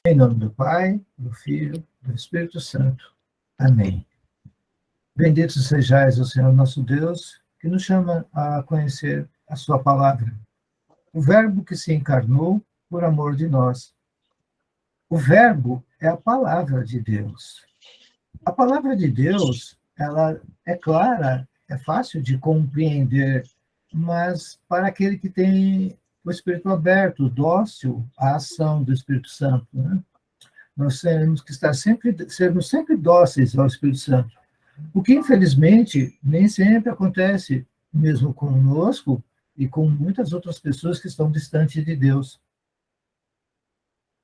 Em nome do Pai, do Filho, do Espírito Santo. Amém. Bendito sejais o Senhor nosso Deus, que nos chama a conhecer a sua palavra. O Verbo que se encarnou por amor de nós. O Verbo é a palavra de Deus. A palavra de Deus, ela é clara, é fácil de compreender, mas para aquele que tem o espírito aberto, dócil à ação do Espírito Santo, né? Nós temos que sermos sempre dóceis ao Espírito Santo. O que, infelizmente, nem sempre acontece, mesmo conosco e com muitas outras pessoas que estão distantes de Deus.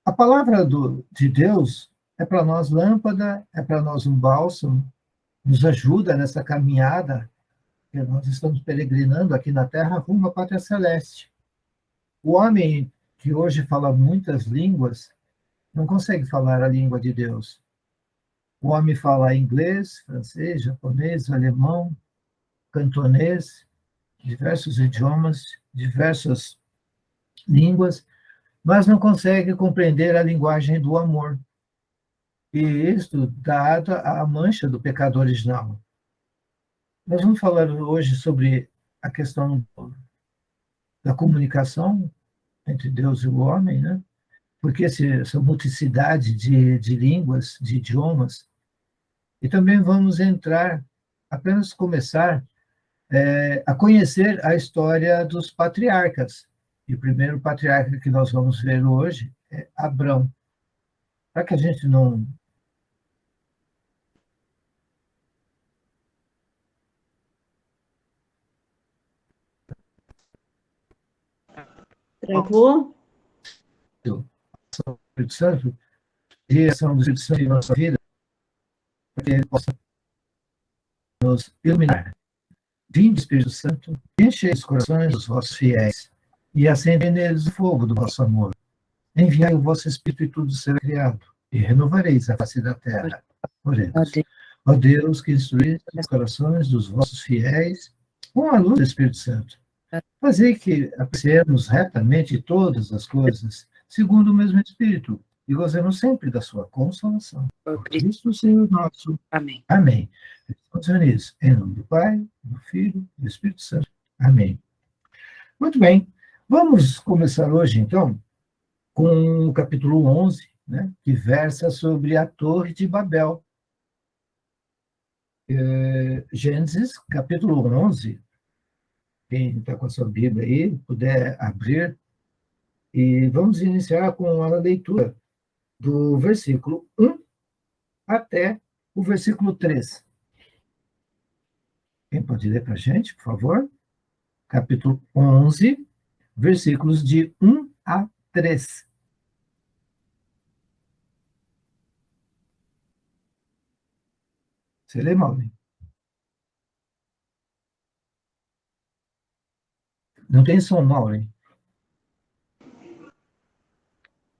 A palavra de Deus é para nós lâmpada, é para nós um bálsamo, nos ajuda nessa caminhada que nós estamos peregrinando aqui na Terra rumo à Pátria Celeste. O homem que hoje fala muitas línguas não consegue falar a língua de Deus. O homem fala inglês, francês, japonês, alemão, cantonês, diversos idiomas, diversas línguas, mas não consegue compreender a linguagem do amor. E isto dado a mancha do pecado original. Nós vamos falar hoje sobre a questão da comunicação entre Deus e o homem, né? Porque essa multiplicidade de línguas, de idiomas. E também vamos apenas começar a conhecer a história dos patriarcas. E o primeiro patriarca que nós vamos ver hoje é Abrão. Para que a gente não... Travou? Espírito Santo, direção do Espírito Santo em nossa vida, para que ele possa nos iluminar. Vinde, Espírito Santo, enchei os corações dos vossos fiéis e acendei neles o fogo do vosso amor. Enviai o vosso Espírito e tudo será criado, e renovareis a face da terra. Oremos. Ó Deus, que instruís os corações dos vossos fiéis com a luz do Espírito Santo, fazei que apreciemos retamente todas as coisas, segundo o mesmo Espírito, e gozemos sempre da sua consolação. Por Cristo, Senhor nosso. Amém. Amém. Estamos reunidos em nome do Pai, do Filho e do Espírito Santo. Amém. Muito bem. Vamos começar hoje, então, com o capítulo 11, né, que versa sobre a Torre de Babel. Gênesis, capítulo 11. Quem está com a sua Bíblia aí, puder abrir. E vamos iniciar com a leitura do versículo 1 até o versículo 3. Quem pode ler para a gente, por favor? Capítulo 11, versículos de 1 a 3. Você lê, Maureen? Não tem som, Maureen.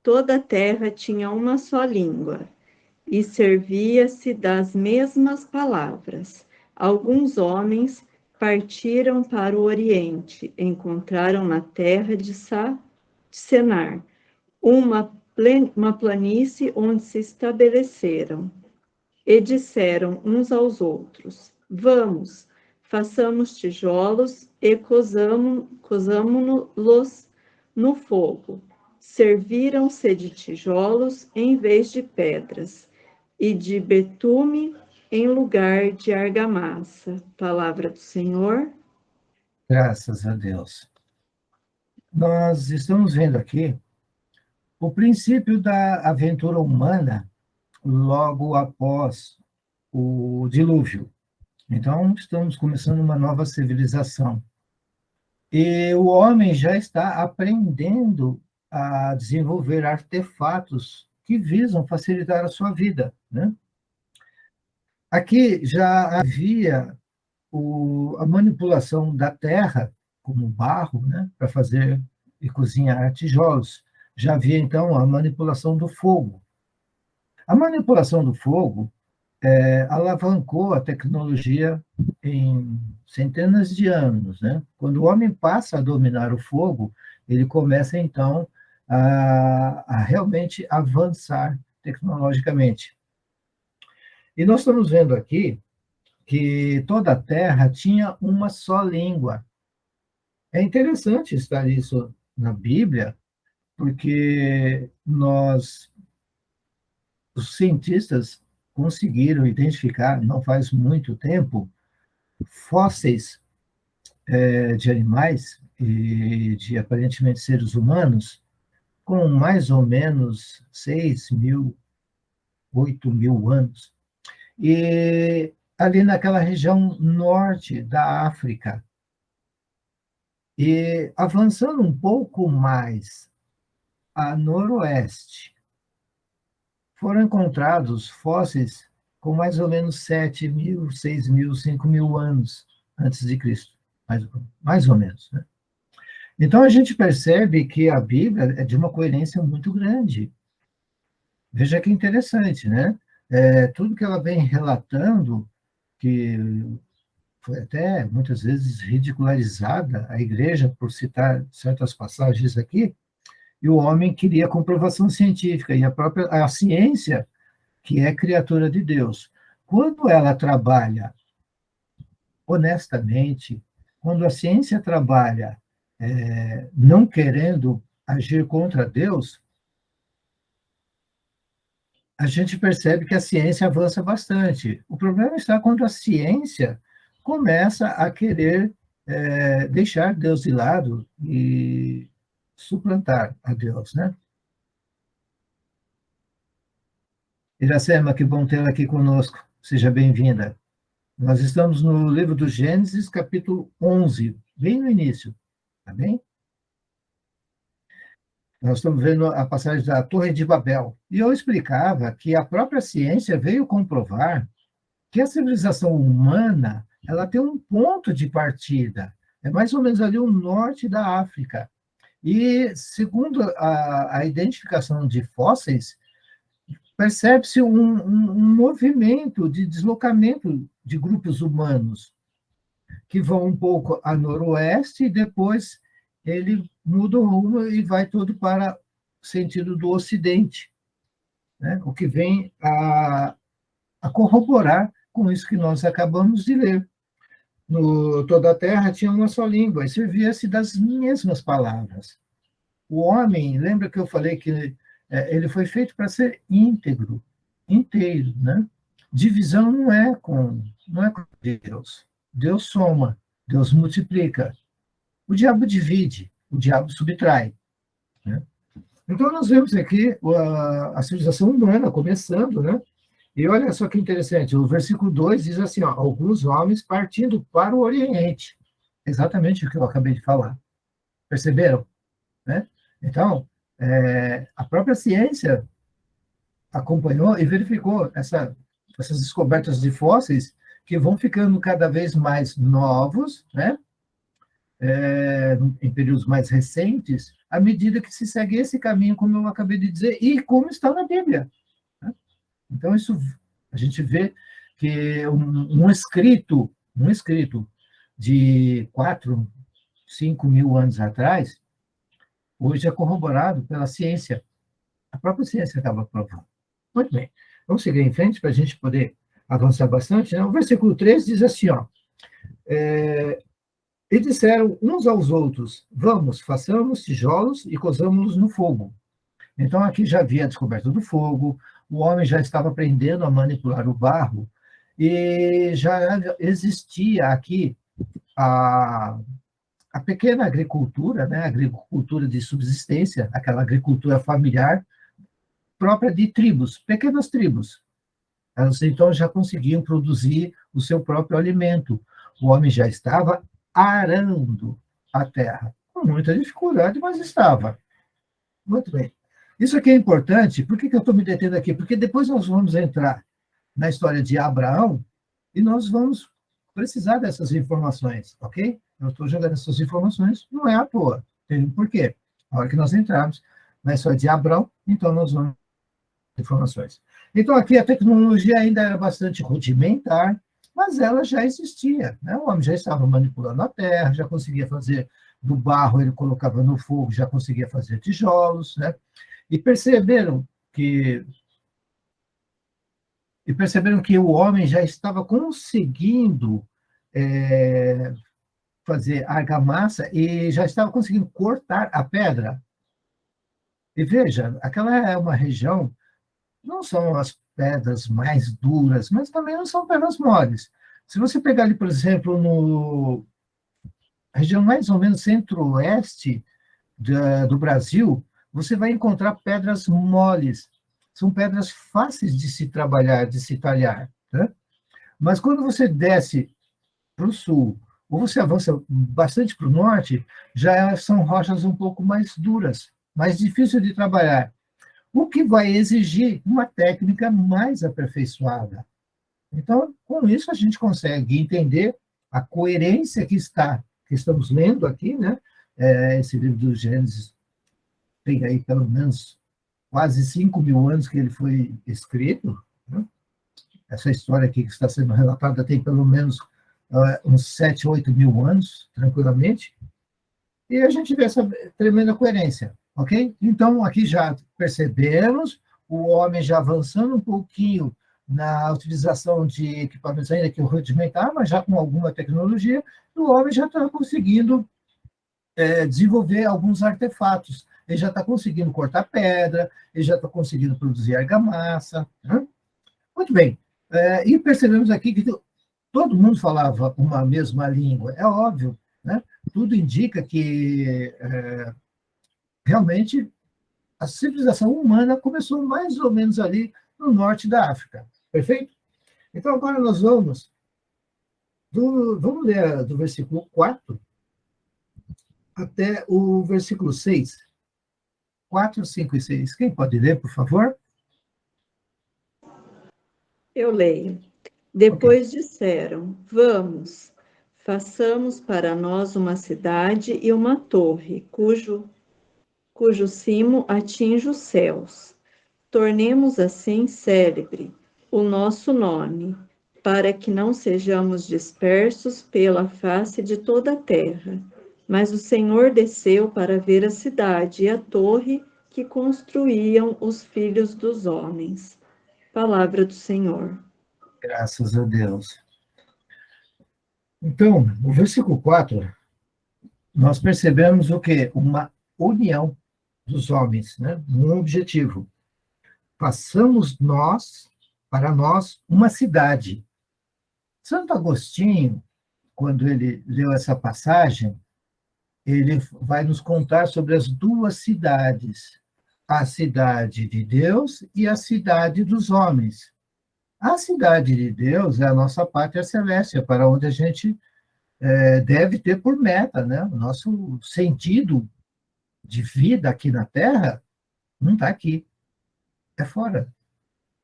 Toda a terra tinha uma só língua, e servia-se das mesmas palavras. Alguns homens partiram para o Oriente, encontraram na terra de Senar uma planície onde se estabeleceram, e disseram uns aos outros: Vamos, façamos tijolos e cozamo-los no fogo. Serviram-se de tijolos em vez de pedras, e de betume em lugar de argamassa. Palavra do Senhor. Graças a Deus. Nós estamos vendo aqui o princípio da aventura humana logo após o dilúvio. Então, estamos começando uma nova civilização. E o homem já está aprendendo a desenvolver artefatos que visam facilitar a sua vida, né? Aqui já havia a manipulação da terra, como barro, né, para fazer e cozinhar tijolos. Já havia, então, a manipulação do fogo. A manipulação do fogo alavancou a tecnologia em centenas de anos, né? Quando o homem passa a dominar o fogo, ele começa, então, a realmente avançar tecnologicamente. E nós estamos vendo aqui que toda a Terra tinha uma só língua. É interessante estar isso na Bíblia, porque os cientistas conseguiram identificar, não faz muito tempo, fósseis de animais e de aparentemente seres humanos com mais ou menos 6.000, 8.000 anos. E ali naquela região norte da África. E avançando um pouco mais a noroeste, foram encontrados fósseis com mais ou menos 7.000, 6.000, 5.000 anos antes de Cristo, mais ou menos. Né? Então, a gente percebe que a Bíblia é de uma coerência muito grande. Veja que interessante, né? Tudo que ela vem relatando, que foi até muitas vezes ridicularizada a igreja por citar certas passagens aqui, e o homem queria comprovação científica, e a ciência, que é criatura de Deus, quando ela trabalha honestamente, quando a ciência trabalha não querendo agir contra Deus, a gente percebe que a ciência avança bastante. O problema está quando a ciência começa a querer deixar Deus de lado e suplantar a Deus, né? Iracema, que bom tê-la aqui conosco. Seja bem-vinda. Nós estamos no livro do Gênesis, capítulo 11, bem no início, tá bem? Nós estamos vendo a passagem da Torre de Babel. E eu explicava que a própria ciência veio comprovar que a civilização humana ela tem um ponto de partida. É mais ou menos ali o norte da África. E, segundo a identificação de fósseis, percebe-se um movimento de deslocamento de grupos humanos que vão um pouco a noroeste e depois ele muda o rumo e vai todo para o sentido do ocidente, né? O que vem a corroborar com isso que nós acabamos de ler. Toda a terra tinha uma só língua e servia-se das mesmas palavras. O homem, lembra que eu falei que ele foi feito para ser íntegro, inteiro, né? Divisão não é com Deus. Deus soma, Deus multiplica. O diabo divide, o diabo subtrai. Né? Então, nós vemos aqui a civilização humana começando, né? E olha só que interessante, o versículo 2 diz assim, ó, alguns homens partindo para o Oriente. Exatamente o que eu acabei de falar. Perceberam? Né? Então, a própria ciência acompanhou e verificou essas descobertas de fósseis que vão ficando cada vez mais novos, né? Em períodos mais recentes, à medida que se segue esse caminho, como eu acabei de dizer, e como está na Bíblia. Né? Então, isso a gente vê que um escrito de 4, 5 mil anos atrás, hoje é corroborado pela ciência. A própria ciência estava provando. Muito bem. Vamos seguir em frente para a gente poder avançar bastante. Né? O versículo 3 diz assim, ó, e disseram uns aos outros, vamos, façamos tijolos e cozamos-los no fogo. Então, aqui já havia a descoberta do fogo, o homem já estava aprendendo a manipular o barro, e já existia aqui a pequena agricultura, né? A agricultura de subsistência, aquela agricultura familiar, própria de tribos, pequenas tribos. Elas, então, já conseguiam produzir o seu próprio alimento. O homem já estava arando a terra, com muita dificuldade, mas estava. Muito bem. Isso aqui é importante, por que eu estou me detendo aqui? Porque depois nós vamos entrar na história de Abraão e nós vamos precisar dessas informações, ok? Eu estou jogando essas informações, não é à toa, tem um porquê. A hora que nós entrarmos na história de Abraão, então nós vamos ter informações. Então aqui a tecnologia ainda era bastante rudimentar, mas ela já existia, né? O homem já estava manipulando a terra, já conseguia fazer do barro ele colocava no fogo, já conseguia fazer tijolos, né? E perceberam que o homem já estava conseguindo fazer argamassa e já estava conseguindo cortar a pedra. E veja, aquela é uma região, não são as pedras mais duras, mas também não são pedras moles. Se você pegar ali, por exemplo, no região mais ou menos centro-oeste do Brasil, você vai encontrar pedras moles. São pedras fáceis de se trabalhar, de se talhar. Né? Mas quando você desce para o sul, ou você avança bastante para o norte, já são rochas um pouco mais duras, mais difíceis de trabalhar, o que vai exigir uma técnica mais aperfeiçoada. Então, com isso, a gente consegue entender a coerência que estamos lendo aqui, né? Esse livro do Gênesis tem aí pelo menos quase 5.000 anos que ele foi escrito, né? Essa história aqui que está sendo relatada tem pelo menos uns 7, 8 mil anos, tranquilamente, e a gente vê essa tremenda coerência, ok? Então, aqui já percebemos o homem já avançando um pouquinho na utilização de equipamentos ainda que rudimentar, mas já com alguma tecnologia, o homem já está conseguindo desenvolver alguns artefatos. Ele já está conseguindo cortar pedra, ele já está conseguindo produzir argamassa. Né? Muito bem. E percebemos aqui que todo mundo falava uma mesma língua. É óbvio, né? Tudo indica que realmente a civilização humana começou mais ou menos ali no norte da África. Perfeito? Então, agora nós vamos ler do versículo 4 até o versículo 6. 4, 5 e 6. Quem pode ler, por favor? Eu leio. Depois disseram: Vamos, façamos para nós uma cidade e uma torre, cujo cimo atinge os céus. Tornemos assim célebre o nosso nome, para que não sejamos dispersos pela face de toda a terra. Mas o Senhor desceu para ver a cidade e a torre que construíam os filhos dos homens. Palavra do Senhor. Graças a Deus. Então, no versículo 4, nós percebemos o quê? Uma união dos homens, né? Um objetivo. Façamos para nós, uma cidade. Santo Agostinho, quando ele leu essa passagem, ele vai nos contar sobre as duas cidades, a cidade de Deus e a cidade dos homens. A cidade de Deus é a nossa pátria celeste, para onde a gente deve ter por meta, né? O nosso sentido de vida aqui na Terra não está aqui, é fora,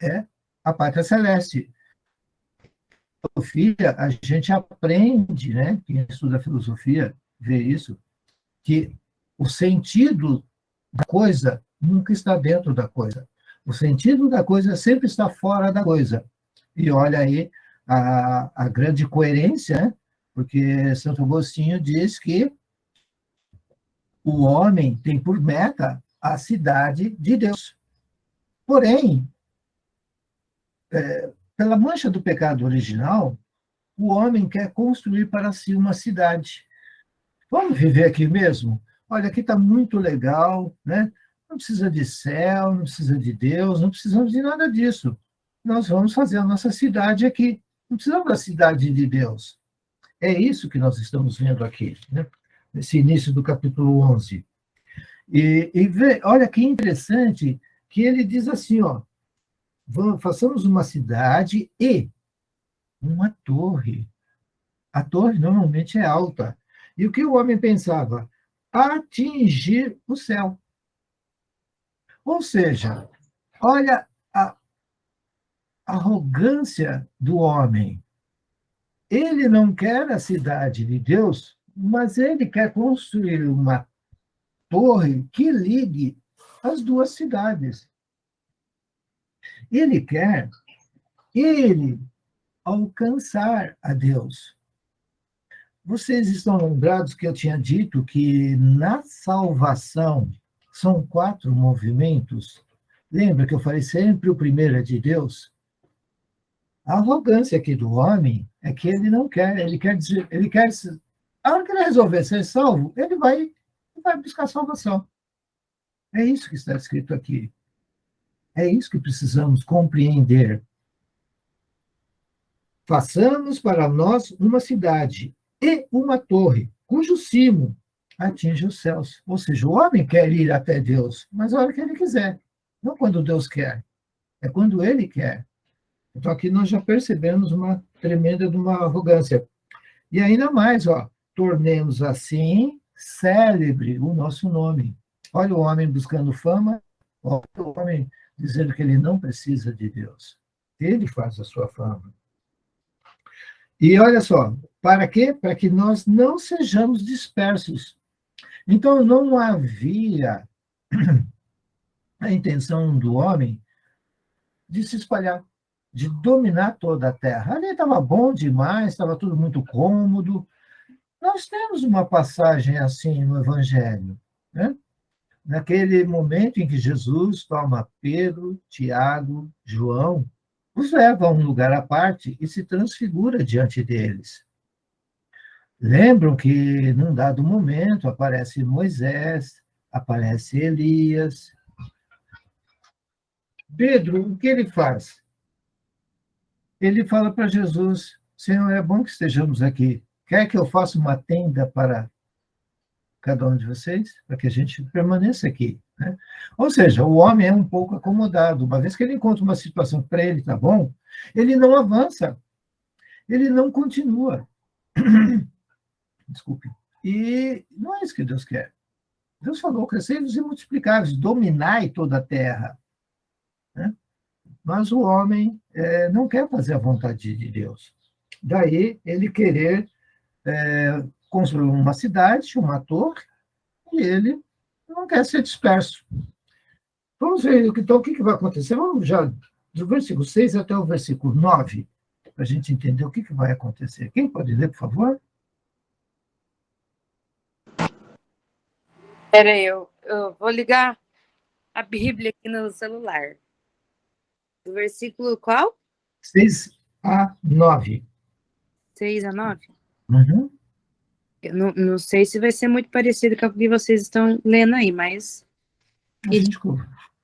é a pátria celeste. Filosofia, a gente aprende, né? Quem estuda filosofia vê isso, que o sentido da coisa nunca está dentro da coisa. O sentido da coisa sempre está fora da coisa. E olha aí a grande coerência, né? Porque Santo Agostinho diz que o homem tem por meta a cidade de Deus. Porém, pela mancha do pecado original, o homem quer construir para si uma cidade. Vamos viver aqui mesmo? Olha, aqui está muito legal, né? Não precisa de céu, não precisa de Deus, não precisamos de nada disso. Nós vamos fazer a nossa cidade aqui. Não precisamos da cidade de Deus. É isso que nós estamos vendo aqui, né? Nesse início do capítulo 11. Olha que interessante que ele diz assim, ó, façamos uma cidade e uma torre. A torre normalmente é alta. E o que o homem pensava? Atingir o céu. Ou seja, olha a arrogância do homem. Ele não quer a cidade de Deus, mas ele quer construir uma torre que ligue as duas cidades. Ele quer alcançar a Deus. Vocês estão lembrados que eu tinha dito que na salvação são 4 movimentos? Lembra que eu falei sempre o primeiro é de Deus? A arrogância aqui do homem é que ele não quer, ele quer dizer, a hora que ele resolver ser salvo, ele vai buscar salvação. É isso que está escrito aqui. É isso que precisamos compreender. Façamos para nós uma cidade e uma torre, cujo cimo atinge os céus. Ou seja, o homem quer ir até Deus, mas a hora que ele quiser. Não quando Deus quer, é quando ele quer. Então aqui nós já percebemos uma tremenda de uma arrogância. E ainda mais, tornemos assim célebre o nosso nome. Olha o homem buscando fama, olha o homem dizendo que ele não precisa de Deus. Ele faz a sua fama. E olha só, para quê? Para que nós não sejamos dispersos. Então, não havia a intenção do homem de se espalhar, de dominar toda a terra. Ali estava bom demais, estava tudo muito cômodo. Nós temos uma passagem assim no Evangelho, né? Naquele momento em que Jesus toma Pedro, Tiago, João, os leva a um lugar à parte e se transfigura diante deles. Lembram que, num dado momento, aparece Moisés, aparece Elias. Pedro, o que ele faz? Ele fala para Jesus: Senhor, é bom que estejamos aqui. Quer que eu faça uma tenda para cada um de vocês? Para que a gente permaneça aqui. Né? Ou seja, o homem é um pouco acomodado. Uma vez que ele encontra uma situação que para ele está bom, ele não avança, ele não continua. Desculpe. E não é isso que Deus quer. Deus falou: crescei-vos e multiplicai-vos, dominai toda a terra. Né? Mas o homem não quer fazer a vontade de Deus. Daí ele querer construir uma cidade, uma torre, e ele não quer ser disperso. Vamos ver, então, o que vai acontecer? Vamos já do versículo 6 até o versículo 9, para a gente entender o que vai acontecer. Quem pode ler, por favor? Espera aí, eu vou ligar a Bíblia aqui no celular. Do versículo qual? 6 a 9. 6 a 9? Uhum. Eu não sei se vai ser muito parecido com o que vocês estão lendo aí, mas...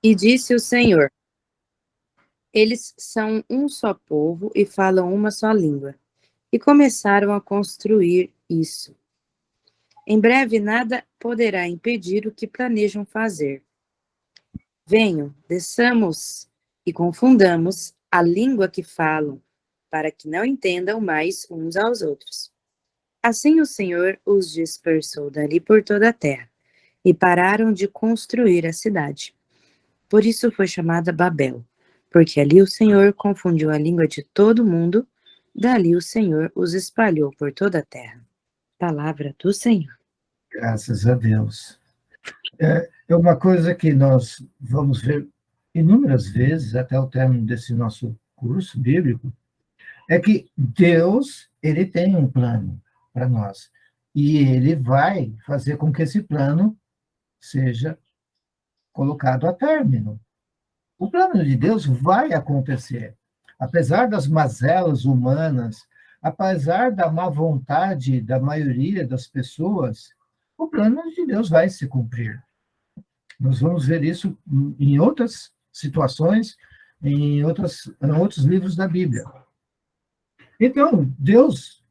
E disse o Senhor: eles são um só povo e falam uma só língua. E começaram a construir isso. Em breve nada poderá impedir o que planejam fazer. Venham, desçamos e confundamos a língua que falam, para que não entendam mais uns aos outros. Assim o Senhor os dispersou dali por toda a terra, e pararam de construir a cidade. Por isso foi chamada Babel, porque ali o Senhor confundiu a língua de todo mundo, dali o Senhor os espalhou por toda a terra. Palavra do Senhor. Graças a Deus. É uma coisa que nós vamos ver inúmeras vezes até o término desse nosso curso bíblico, é que Deus, ele tem um plano para nós. E ele vai fazer com que esse plano seja colocado a término. O plano de Deus vai acontecer. Apesar das mazelas humanas, apesar da má vontade da maioria das pessoas, o plano de Deus vai se cumprir. Nós vamos ver isso em outras situações, em outros livros da Bíblia. Então, Deus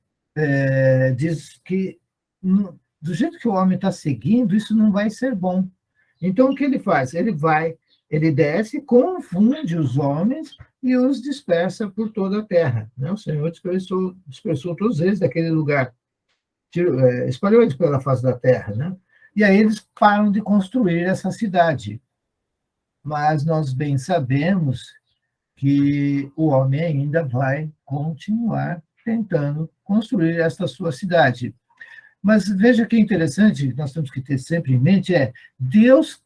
diz que, do jeito que o homem está seguindo, isso não vai ser bom. Então, o que ele faz? Ele desce, confunde os homens e os dispersa por toda a terra. Né? O Senhor dispersou todos eles daquele lugar, espalhou eles pela face da terra. Né? E aí eles param de construir essa cidade. Mas nós bem sabemos que o homem ainda vai continuar tentando construir esta sua cidade. Mas veja que interessante, nós temos que ter sempre em mente, Deus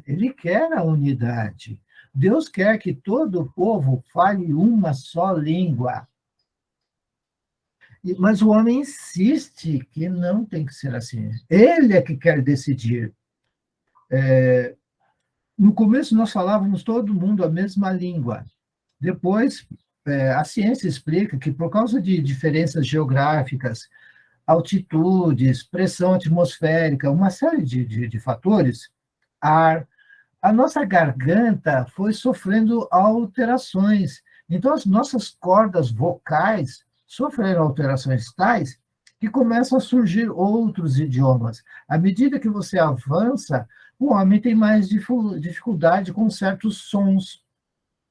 ele quer a unidade. Deus quer que todo o povo fale uma só língua. Mas o homem insiste que não tem que ser assim. Ele é que quer decidir. No começo, nós falávamos todo mundo a mesma língua. Depois, a ciência explica que, por causa de diferenças geográficas, altitudes, pressão atmosférica, uma série de fatores, ar, a nossa garganta foi sofrendo alterações. Então, as nossas cordas vocais sofreram alterações tais que começam a surgir outros idiomas. À medida que você avança, o homem tem mais dificuldade com certos sons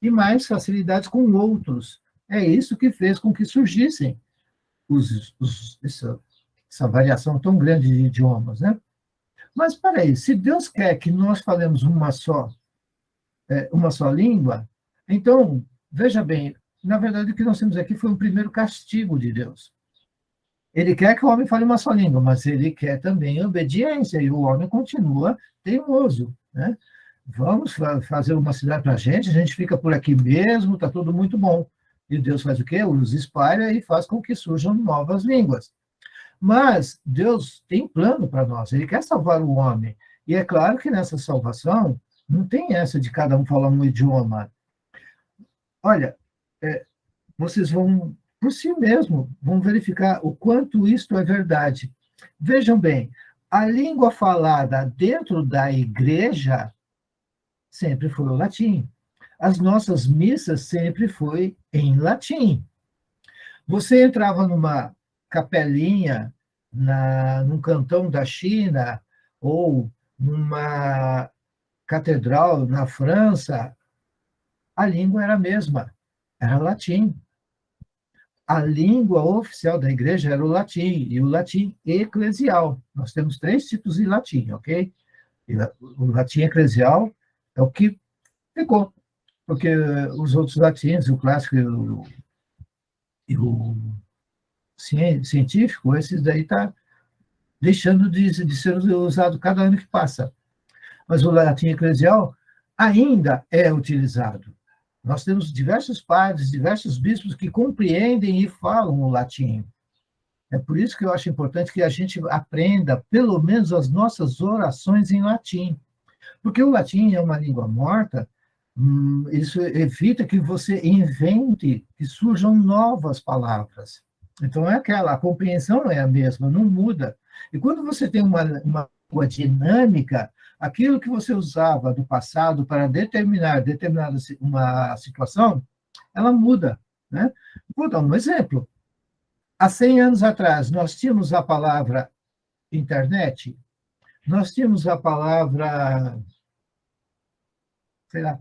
e mais facilidades com outros. É isso que fez com que surgissem essa variação tão grande de idiomas, né? Mas, espera aí, se Deus quer que nós falemos uma só língua, então, veja bem, na verdade, o que nós temos aqui foi um primeiro castigo de Deus. Ele quer que o homem fale uma só língua, mas ele quer também obediência, e o homem continua teimoso, né? Vamos fazer uma cidade para a gente fica por aqui mesmo, está tudo muito bom. E Deus faz o quê? Os espalha e faz com que surjam novas línguas. Mas Deus tem plano para nós, ele quer salvar o homem. E é claro que nessa salvação não tem essa de cada um falar um idioma. Olha, vocês vão, por si mesmo, vão verificar o quanto isto é verdade. Vejam bem, a língua falada dentro da igreja sempre foi o latim. As nossas missas sempre foi em latim. Você entrava numa capelinha num cantão da China ou numa catedral na França, a língua era a mesma, era latim. A língua oficial da igreja era o latim, e o latim eclesial. Nós temos 3 tipos de latim, ok? E o latim eclesial é o que ficou, porque os outros latins, o clássico e o científico, esses daí está deixando de ser usado cada ano que passa. Mas o latim eclesial ainda é utilizado. Nós temos diversos padres, diversos bispos que compreendem e falam o latim. É por isso que eu acho importante que a gente aprenda, pelo menos, as nossas orações em latim. Porque o latim é uma língua morta, isso evita que você invente, que surjam novas palavras. Então, a compreensão é a mesma, não muda. E quando você tem uma língua dinâmica, aquilo que você usava do passado para determinar uma situação, ela muda, né? Vou dar um exemplo. Há 100 anos atrás, nós tínhamos a palavra internet, nós tínhamos a palavra, sei lá,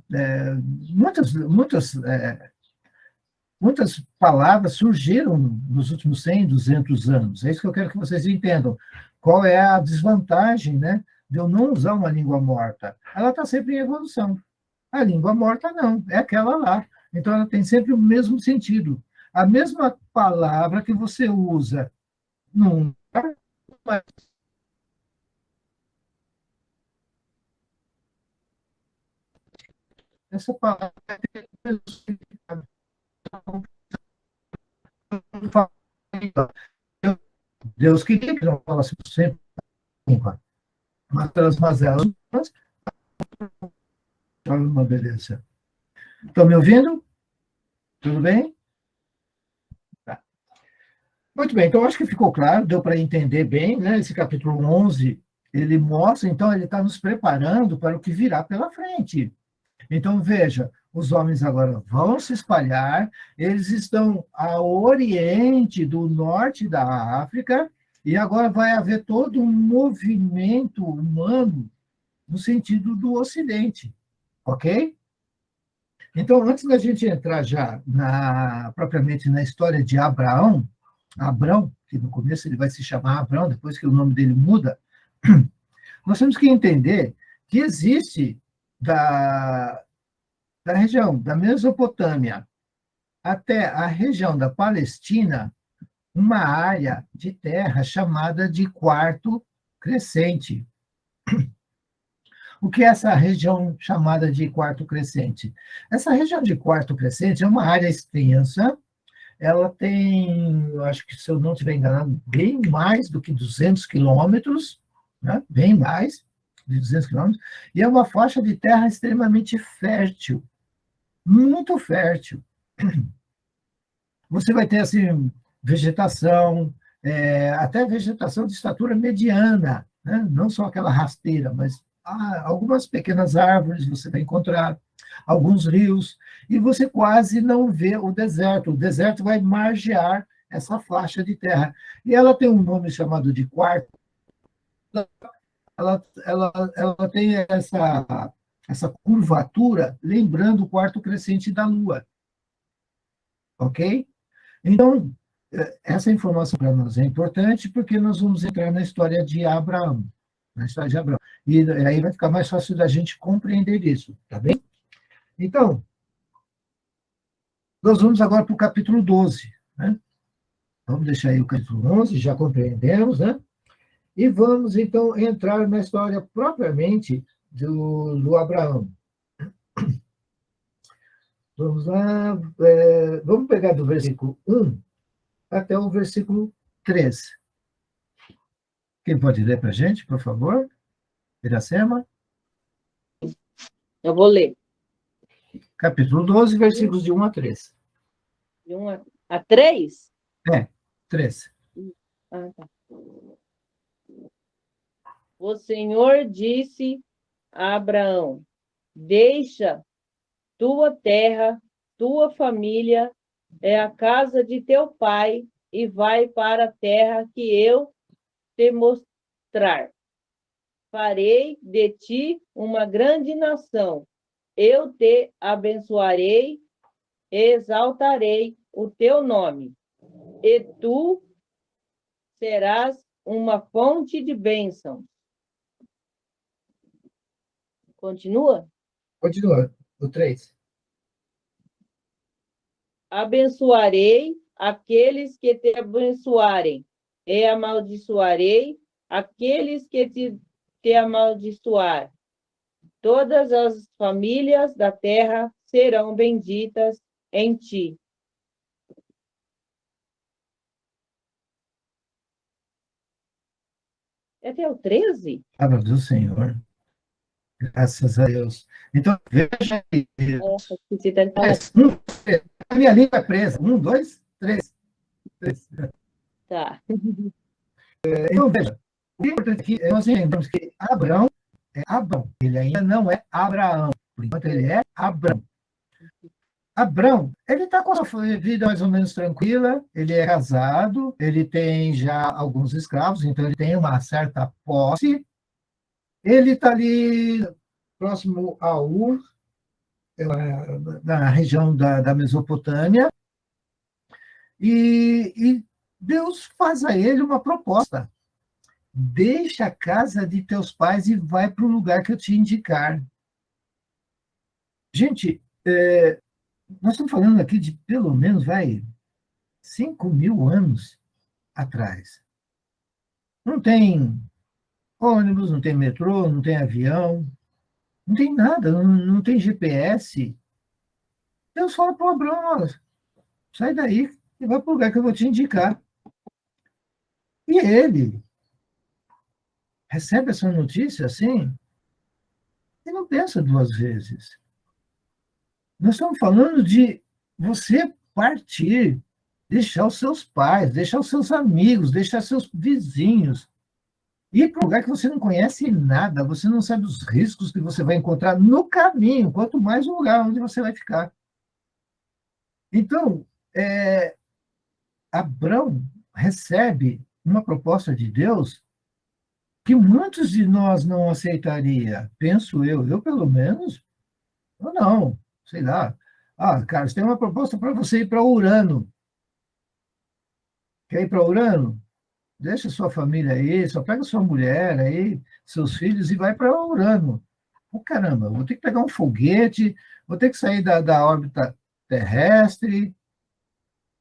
muitas palavras surgiram nos últimos 100, 200 anos. É isso que eu quero que vocês entendam. Qual é a desvantagem, né, de eu não usar uma língua morta? Ela está sempre em evolução. A língua morta não, é aquela lá. Então, ela tem sempre o mesmo sentido. A mesma palavra que você usa num lugar, essa palavra tem o mesmo significado. Deus queria que nós falássemos sempre língua, mas pelas mazelas, uma beleza. Estão me ouvindo? Tudo bem? Tá. Muito bem, então acho que ficou claro, deu para entender bem, né? Esse capítulo 11, ele mostra, então, ele está nos preparando para o que virá pela frente. Então, veja, os homens agora vão se espalhar, eles estão a oriente do norte da África, e agora vai haver todo um movimento humano no sentido do Ocidente, ok? Então, antes da gente entrar já propriamente na história de Abrão, que no começo ele vai se chamar Abrão, depois que o nome dele muda, nós temos que entender que existe da região da Mesopotâmia até a região da Palestina uma área de terra chamada de Quarto Crescente. O que é essa região chamada de Quarto Crescente? Essa região de Quarto Crescente é uma área extensa, ela tem, eu acho que, se eu não estiver enganado, bem mais do que 200 quilômetros, né? Bem mais de 200 quilômetros, e é uma faixa de terra extremamente fértil, muito fértil. Você vai ter, assim, vegetação, até vegetação de estatura mediana, né? Não só aquela rasteira, mas algumas pequenas árvores você vai encontrar, alguns rios, e você quase não vê o deserto vai margear essa faixa de terra. E ela tem um nome chamado de quarto, ela tem essa curvatura, lembrando o quarto crescente da Lua, ok? Então, essa informação para nós é importante porque nós vamos entrar na história de Abraão, na história de Abraão. E aí vai ficar mais fácil da gente compreender isso, tá bem? Então, nós vamos agora para o capítulo 12, né? Vamos deixar aí o capítulo 11, já compreendemos, né? E vamos, então, entrar na história propriamente do Abraão. Vamos lá, vamos pegar do versículo 1 até o versículo 3. Quem pode ler para a gente, por favor? Iracema? Eu vou ler. Capítulo 12, versículos de 1 a 3. De 1 a 3? 3. Ah, tá. O Senhor disse a Abraão: deixa tua terra, tua família, a casa de teu pai, e vai para a terra que eu te mostrar. Farei de ti uma grande nação. Eu te abençoarei e exaltarei o teu nome. E tu serás uma fonte de bênção. Continua? Continua, o 3. Abençoarei aqueles que te abençoarem, e amaldiçoarei aqueles que te amaldiçoar. Todas as famílias da terra serão benditas em ti. Até o 13? Palavra do Senhor. Graças a Deus. Então, veja aí. A minha língua é presa. 1, 2, 3. Tá. Então, veja. O que é importante aqui é nós entendemos que Abraão é Abraão. Ele ainda não é Abraão. Por enquanto, ele é Abraão. Abraão, ele está com a sua vida mais ou menos tranquila, ele é casado, ele tem já alguns escravos, então ele tem uma certa posse. Ele está ali próximo a Ur, na região da Mesopotâmia, e Deus faz a ele uma proposta. Deixa a casa de teus pais e vai para o lugar que eu te indicar. Gente, nós estamos falando aqui de pelo menos, 5.000 anos atrás. Não tem ônibus, não tem metrô, não tem avião, não tem nada, não tem GPS. Deus fala para o Abraão: sai daí e vai para o lugar que eu vou te indicar. E ele recebe essa notícia assim e não pensa duas vezes. Nós estamos falando de você partir, deixar os seus pais, deixar os seus amigos, deixar seus vizinhos, ir para um lugar que você não conhece nada, você não sabe os riscos que você vai encontrar no caminho, quanto mais o lugar onde você vai ficar. Então, Abrão recebe uma proposta de Deus que muitos de nós não aceitaria, penso eu pelo menos, ou não, sei lá. Carlos, tem uma proposta para você ir para Urano. Quer ir para Urano? Deixa sua família aí, só pega sua mulher aí, seus filhos e vai para Urano. Caramba, vou ter que pegar um foguete, vou ter que sair da órbita terrestre.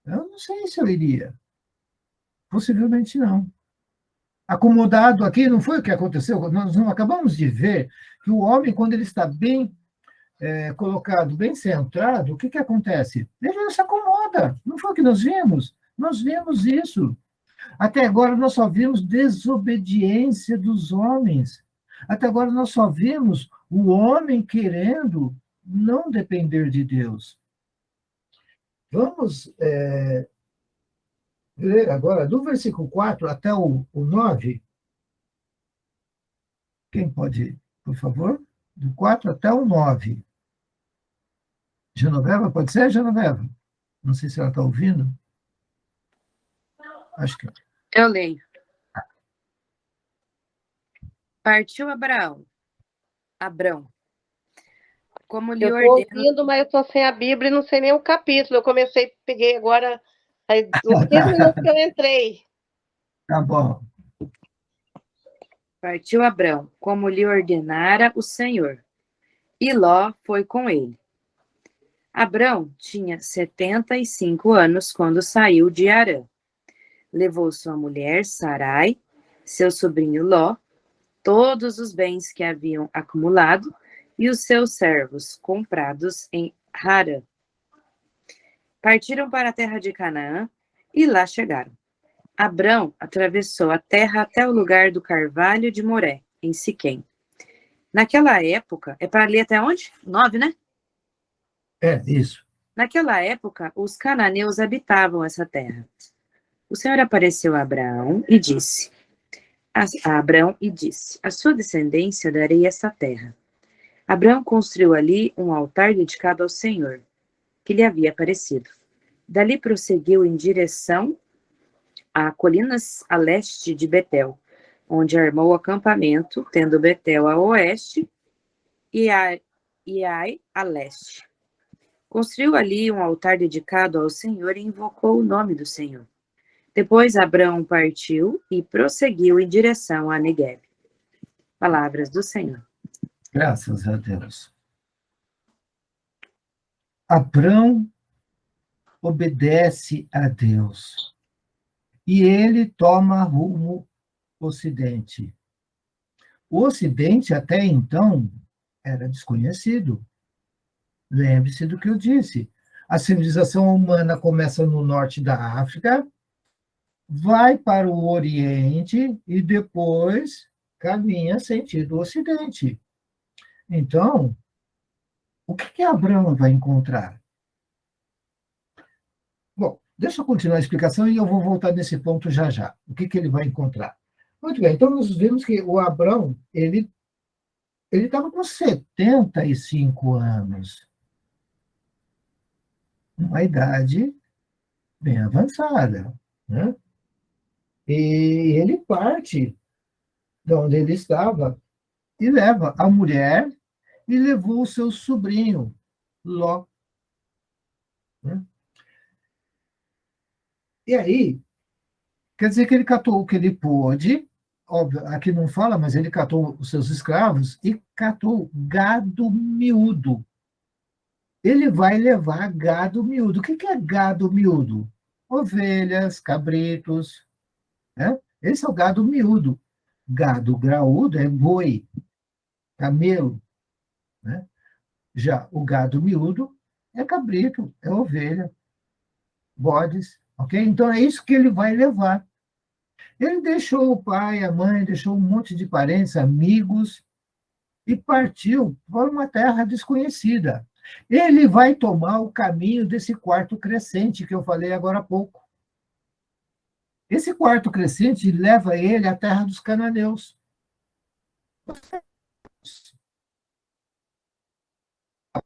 Eu não sei se eu iria. Possivelmente não. Acomodado aqui, não foi o que aconteceu? Nós não acabamos de ver que o homem, quando ele está bem colocado bem centrado, o que acontece? Ele se acomoda. Não foi o que nós vimos? Nós vimos isso. Até agora nós só vimos desobediência dos homens. Até agora nós só vimos o homem querendo não depender de Deus. Vamos ler agora, do versículo 4 até o 9. Quem pode ir, por favor? Do 4 até o 9. Genoveva, pode ser, Genoveva? Não sei se ela está ouvindo. Acho que... Eu leio. Partiu Abrão, como lhe Eu estou ordena. ouvindo, mas eu estou sem a Bíblia e não sei nem o capítulo. Eu comecei, peguei agora, aí, uns 15 minutos que eu entrei. Tá bom. Partiu Abrão, como lhe ordenara o Senhor, e Ló foi com ele. Abrão tinha 75 anos quando saiu de Harã. Levou sua mulher, Sarai, seu sobrinho Ló, todos os bens que haviam acumulado e os seus servos comprados em Harã. Partiram para a terra de Canaã e lá chegaram. Abrão atravessou a terra até o lugar do carvalho de Moré, em Siquém. Naquela época, é para ler até onde? 9, né? Isso. Naquela época, os cananeus habitavam essa terra. O Senhor apareceu a Abrão e disse, a sua descendência darei essa terra. Abrão construiu ali um altar dedicado ao Senhor, que lhe havia aparecido. Dali prosseguiu em direção a colinas a leste de Betel, onde armou o acampamento, tendo Betel a oeste e Ai a leste. Construiu ali um altar dedicado ao Senhor e invocou o nome do Senhor. Depois Abrão partiu e prosseguiu em direção a Negueb. Palavras do Senhor. Graças a Deus. Abrão obedece a Deus. E ele toma rumo ocidente. O ocidente, até então, era desconhecido. Lembre-se do que eu disse. A civilização humana começa no norte da África, vai para o Oriente e depois caminha sentido Ocidente. Então, o que Abraão vai encontrar? Bom, deixa eu continuar a explicação e eu vou voltar nesse ponto já já. O que ele vai encontrar? Muito bem, então nós vimos que o Abrão, ele estava com 75 anos. Uma idade bem avançada, né? E ele parte de onde ele estava e leva a mulher e levou o seu sobrinho, Ló. Né? E aí, quer dizer que ele catou o que ele pôde, óbvio, aqui não fala, mas ele catou os seus escravos e catou gado miúdo. Ele vai levar gado miúdo. O que é gado miúdo? Ovelhas, cabritos, né? Esse é o gado miúdo. Gado graúdo é boi, camelo, né? Já o gado miúdo é cabrito, é ovelha, bodes, ok? Então é isso que ele vai levar. Ele deixou o pai, a mãe, deixou um monte de parentes, amigos e partiu para uma terra desconhecida. Ele vai tomar o caminho desse quarto crescente que eu falei agora há pouco. Esse quarto crescente leva ele à terra dos cananeus.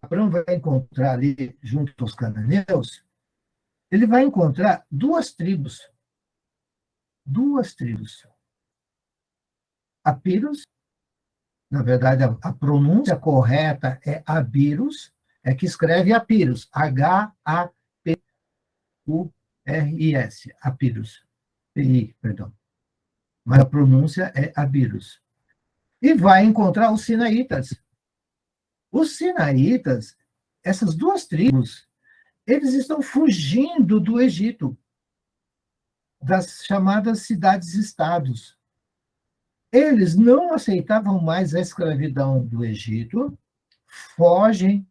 Abrão vai encontrar ali, junto aos cananeus, ele vai encontrar duas tribos. Duas tribos. Apiros, na verdade, a pronúncia correta é Abiros, é que escreve Apiros, H-A-P-U-R-I-S, Apiros. P-I, perdão. Mas a pronúncia é Abiros. E vai encontrar os sinaítas. Os sinaítas, essas duas tribos, eles estão fugindo do Egito, das chamadas cidades-estados. Eles não aceitavam mais a escravidão do Egito, fogem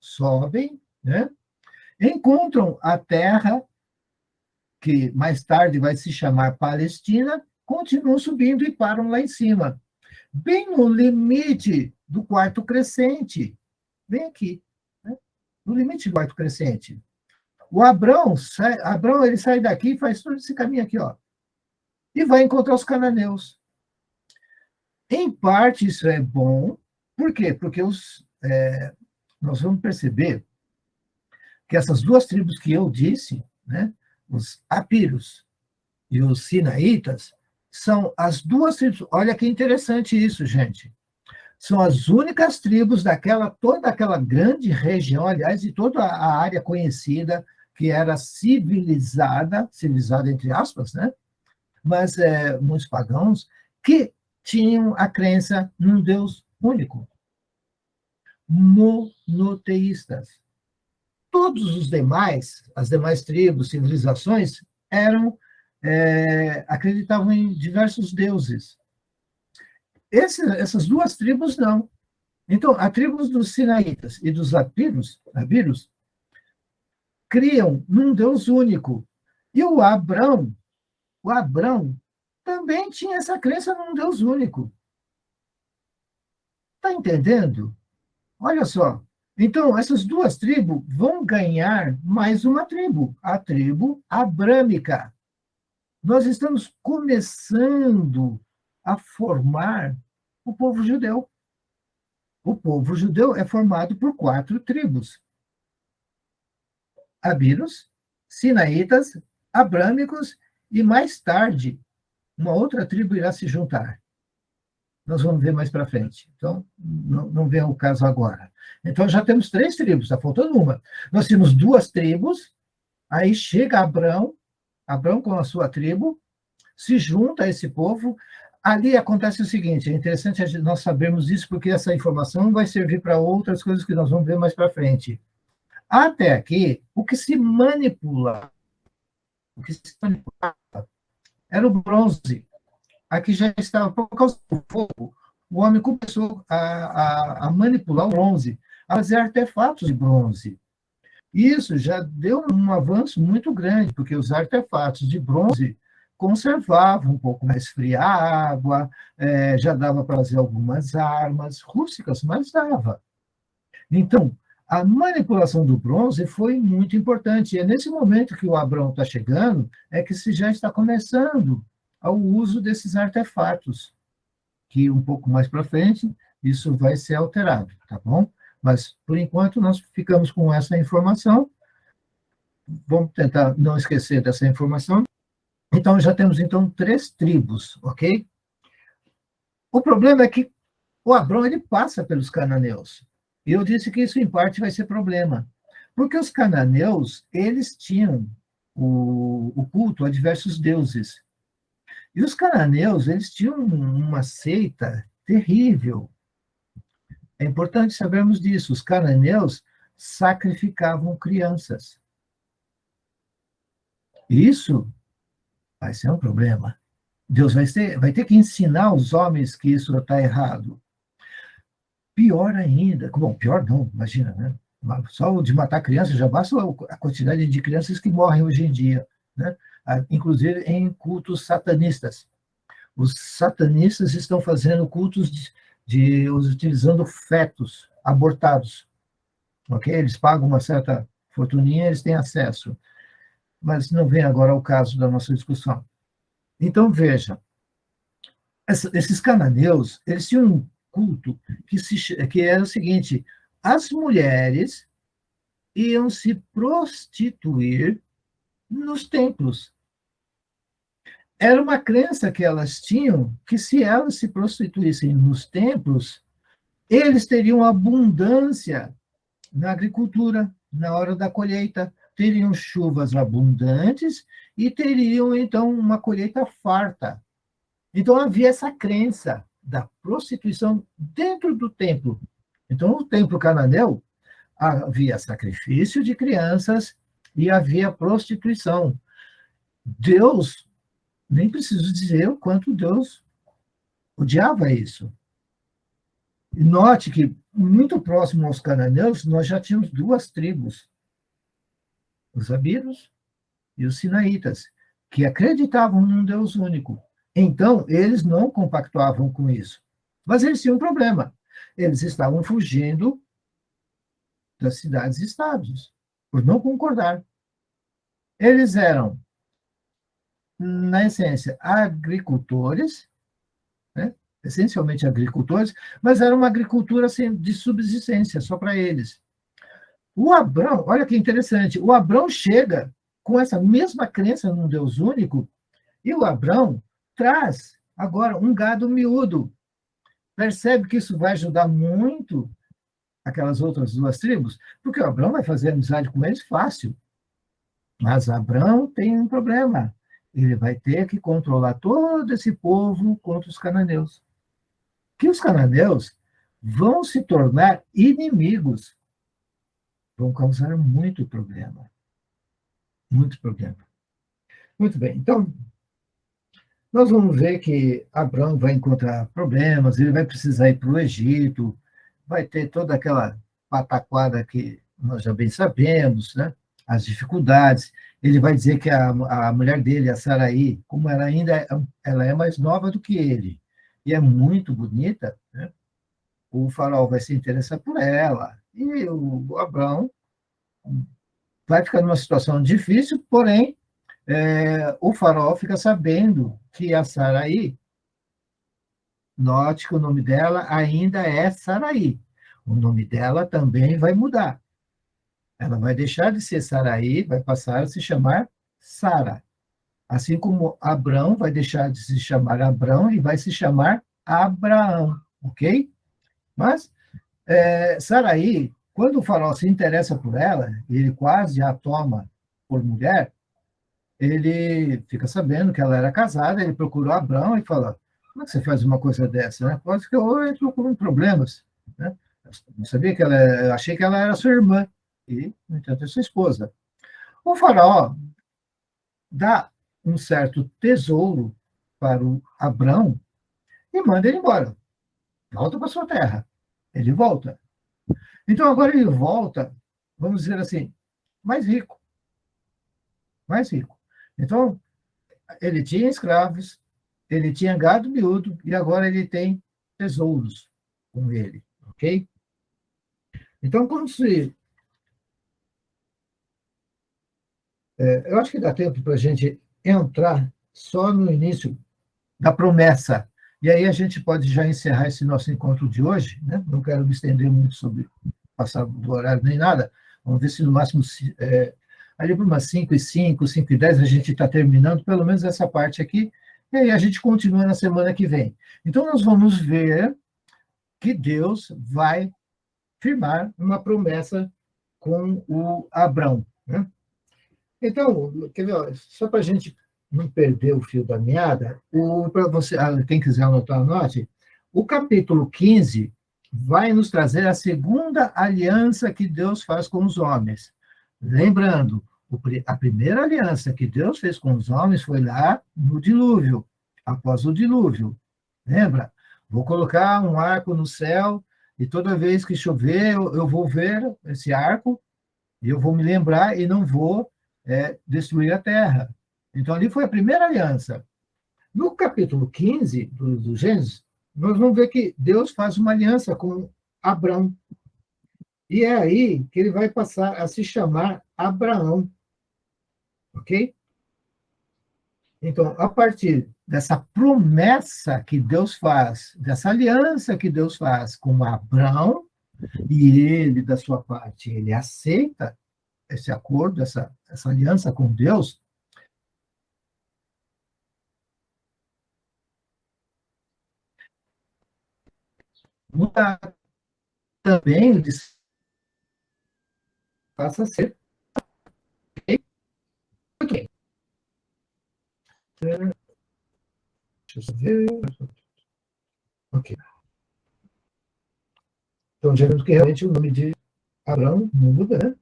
sobem, né? Encontram a terra, que mais tarde vai se chamar Palestina, continuam subindo e param lá em cima, bem no limite do quarto crescente, bem aqui, né? No limite do quarto crescente. O Abrão ele sai daqui e faz todo esse caminho aqui, ó, e vai encontrar os cananeus. Em parte, isso é bom. Por quê? Porque nós vamos perceber que essas duas tribos que eu disse, né, os apiros e os sinaítas, são as duas tribos. Olha que interessante isso, gente. São as únicas tribos toda aquela grande região, aliás, de toda a área conhecida, que era civilizada entre aspas, né? Mas muitos pagãos, que tinham a crença num Deus único, monoteístas. Todos os demais, as demais tribos, civilizações, acreditavam em diversos deuses. Essas duas tribos, não. Então, a tribo dos sinaítas e dos abiros criam num Deus único. E o Abrão também tinha essa crença num Deus único. Está entendendo? Olha só. Então, essas duas tribos vão ganhar mais uma tribo, a tribo abrâmica. Nós estamos começando a formar o povo judeu. O povo judeu é formado por 4 tribos: abiros, sinaítas, abrâmicos, e mais tarde uma outra tribo irá se juntar. Nós vamos ver mais para frente. Então, não vem o caso agora. Então, já temos 3 tribos, está faltando uma. Nós temos 2 tribos, aí chega Abrão com a sua tribo, se junta a esse povo. Ali acontece o seguinte, é interessante nós sabermos isso, porque essa informação vai servir para outras coisas que nós vamos ver mais para frente. Até aqui, o que se manipulava era o bronze. Aqui já estava, por causa do fogo, o homem começou a manipular o bronze, a fazer artefatos de bronze. Isso já deu um avanço muito grande, porque os artefatos de bronze conservavam um pouco mais fria a água, já dava para fazer algumas armas rústicas, mas dava. Então, a manipulação do bronze foi muito importante. E é nesse momento que o Abrão está chegando, é que se já está começando ao uso desses artefatos, que um pouco mais para frente, isso vai ser alterado, tá bom? Mas, por enquanto, nós ficamos com essa informação. Vamos tentar não esquecer dessa informação. Então, já temos, 3 tribos, ok? O problema é que o Abrão, ele passa pelos cananeus. E eu disse que isso, em parte, vai ser problema. Porque os cananeus, eles tinham o culto a diversos deuses. E os cananeus, eles tinham uma seita terrível. É importante sabermos disso. Os cananeus sacrificavam crianças. Isso vai ser um problema. Deus vai ter que ensinar os homens que isso está errado. Pior ainda. Bom, pior não, imagina, né? Só de matar crianças já basta a quantidade de crianças que morrem hoje em dia, né? Inclusive em cultos satanistas. Os satanistas estão fazendo cultos utilizando fetos abortados. Ok? Eles pagam uma certa fortuninha, eles têm acesso. Mas não vem agora ao caso da nossa discussão. Então, veja, esses cananeus, eles tinham um culto que era o seguinte: as mulheres iam se prostituir nos templos. Era uma crença que elas tinham que, se elas se prostituíssem nos templos, eles teriam abundância na agricultura, na hora da colheita, teriam chuvas abundantes e teriam, então, uma colheita farta. Então, havia essa crença da prostituição dentro do templo. Então, no templo cananeu, havia sacrifício de crianças e havia prostituição. Deus, nem preciso dizer o quanto Deus odiava isso. E note que, muito próximo aos cananeus, nós já tínhamos duas tribos, os abinos e os sinaitas, que acreditavam num Deus único. Então, eles não compactuavam com isso. Mas eles tinham um problema. Eles estavam fugindo das cidades e estados, por não concordar. Eles eram, na essência, agricultores, né? Essencialmente agricultores, mas era uma agricultura assim, de subsistência, só para eles. O Abrão, olha que interessante, o Abrão chega com essa mesma crença num Deus único, e o Abrão traz agora um gado miúdo. Percebe que isso vai ajudar muito aquelas outras duas tribos? Porque o Abrão vai fazer amizade com eles fácil. Mas Abrão tem um problema. Ele vai ter que controlar todo esse povo contra os cananeus. Que os cananeus vão se tornar inimigos. Vão causar muito problema. Muito problema. Muito bem. Então, nós vamos ver que Abrão vai encontrar problemas, ele vai precisar ir para o Egito, vai ter toda aquela pataquada que nós já bem sabemos, né? As dificuldades. Ele vai dizer que a mulher dele, a Saraí, como ela é mais nova do que ele, e é muito bonita, né? O faraó vai se interessar por ela, e o Abrão vai ficar numa situação difícil, porém, o faraó fica sabendo que a Saraí, note que o nome dela ainda é Saraí, o nome dela também vai mudar. Ela vai deixar de ser Saraí, vai passar a se chamar Sara. Assim como Abrão vai deixar de se chamar Abrão e vai se chamar Abraão, ok? Mas Saraí, quando o faraó se interessa por ela, ele quase a toma por mulher, ele fica sabendo que ela era casada, ele procurou Abrão e fala, como é que você faz uma coisa dessa? Né? Pode que eu estou com problemas. Né? Eu não sabia que eu achei que ela era sua irmã, e, no entanto, é sua esposa. O faraó dá um certo tesouro para o Abrão e manda ele embora. Volta para sua terra. Ele volta. Então, agora ele volta, vamos dizer assim, mais rico. Mais rico. Então, ele tinha escravos, ele tinha gado miúdo, e agora ele tem tesouros com ele, ok? Então, quando se... eu acho que dá tempo para a gente entrar só no início da promessa, e aí a gente pode já encerrar esse nosso encontro de hoje, né? Não quero me estender muito sobre passar do horário nem nada, vamos ver se no máximo... ali por umas 5h05, 5h10, a gente está terminando pelo menos essa parte aqui, e aí a gente continua na semana que vem. Então, nós vamos ver que Deus vai firmar uma promessa com o Abrão. Né? Então, quer ver, só para a gente não perder o fio da meada, para você, quem quiser anotar, anote, o capítulo 15 vai nos trazer a segunda aliança que Deus faz com os homens. Lembrando, a primeira aliança que Deus fez com os homens foi lá no dilúvio, após o dilúvio. Lembra? Vou colocar um arco no céu e toda vez que chover eu vou ver esse arco e eu vou me lembrar e não vou destruir a terra. Então, ali foi a primeira aliança. No capítulo 15 do Gênesis, nós vamos ver que Deus faz uma aliança com Abrão. E é aí que ele vai passar a se chamar Abraão. Ok? Então, a partir dessa promessa que Deus faz, dessa aliança que Deus faz com Abrão, e ele, da sua parte, ele aceita esse acordo, essa aliança com Deus, muda também, ele passa a ser. Ok. Deixa eu ver. Ok. Então, dizendo que realmente o nome de Abrão não muda, né?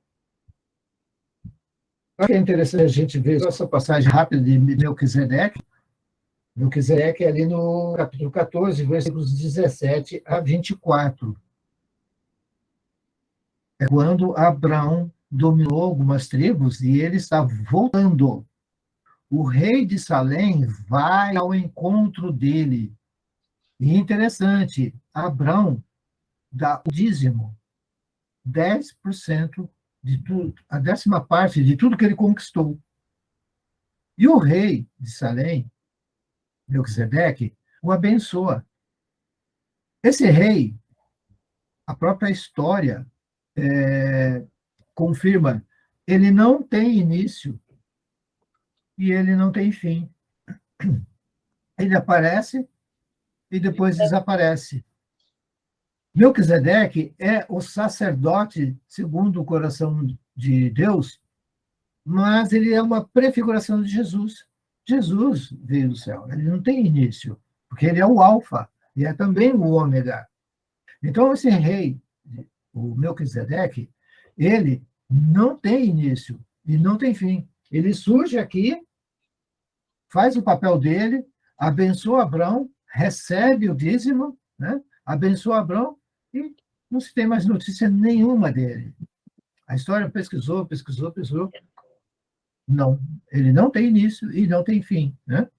Acho que é interessante a gente ver essa passagem rápida de Melquisedeque, Melquisedeque é ali no capítulo 14, versículos 17 a 24. É quando Abraão dominou algumas tribos e ele está voltando. O rei de Salém vai ao encontro dele. E interessante, Abraão dá o dízimo, 10% de tudo, a 10ª parte de tudo que ele conquistou. E o rei de Salém, Melquisedeque, o abençoa. Esse rei, a própria história confirma, ele não tem início e ele não tem fim. Ele aparece e depois desaparece. Melquisedeque é o sacerdote segundo o coração de Deus, mas ele é uma prefiguração de Jesus. Jesus veio do céu, ele não tem início, porque ele é o alfa e é também o ômega. Então, esse rei, o Melquisedeque, ele não tem início e não tem fim. Ele surge aqui, faz o papel dele, abençoa Abraão, recebe o dízimo, né? Abençoa Abraão e não se tem mais notícia nenhuma dele. A história pesquisou. Não, ele não tem início e não tem fim, né?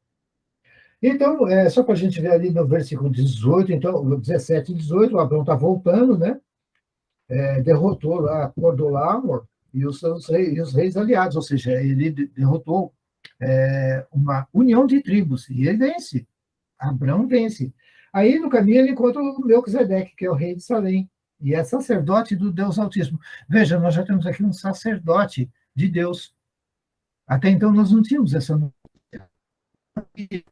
Então, só para a gente ver ali no versículo 18, então, 17 e 18, o Abraão está voltando, né? Derrotou lá Cordolamor e os reis aliados, ou seja, ele derrotou uma união de tribos, e ele vence. Abraão vence. Aí, no caminho, ele encontra o Melquisedeque, que é o rei de Salém, e é sacerdote do Deus Altíssimo. Veja, nós já temos aqui um sacerdote de Deus. Até então, nós não tínhamos essa notícia. E,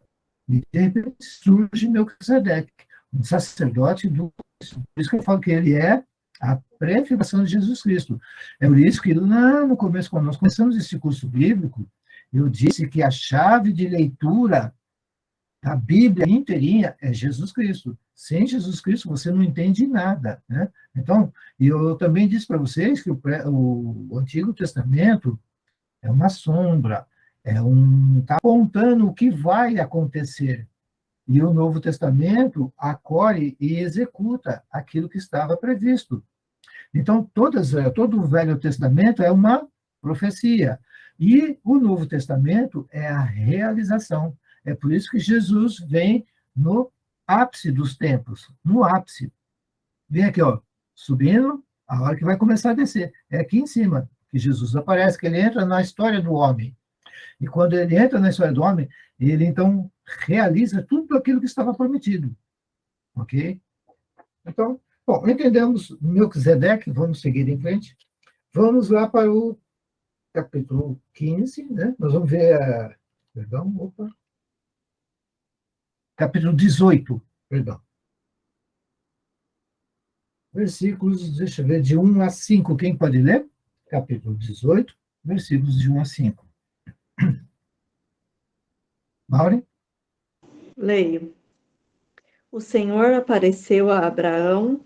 de repente, surge Melquisedeque, um sacerdote do... Por isso que eu falo que ele é a prefiguração de Jesus Cristo. É por isso que lá no começo, quando nós começamos esse curso bíblico, eu disse que a chave de leitura da Bíblia inteirinha é Jesus Cristo. Sem Jesus Cristo, você não entende nada, né? Então, eu também disse para vocês que o Antigo Testamento é uma sombra, está apontando o que vai acontecer. E o Novo Testamento acolhe e executa aquilo que estava previsto. Então, todo o Velho Testamento é uma profecia. E o Novo Testamento é a realização. É por isso que Jesus vem no ápice dos tempos, no ápice. Vem aqui, ó, subindo, a hora que vai começar a descer. É aqui em cima que Jesus aparece, que ele entra na história do homem. E quando ele entra na história do homem, ele, então, realiza tudo aquilo que estava prometido. Ok? Então, bom, entendemos Melquisedeque, vamos seguir em frente. Vamos lá para o capítulo 15, né? Nós vamos ver capítulo 18, perdão. Versículos, deixa eu ver, de 1 a 5. Quem pode ler? Capítulo 18, versículos de 1 a 5. Maureen? Leio. O Senhor apareceu a Abraão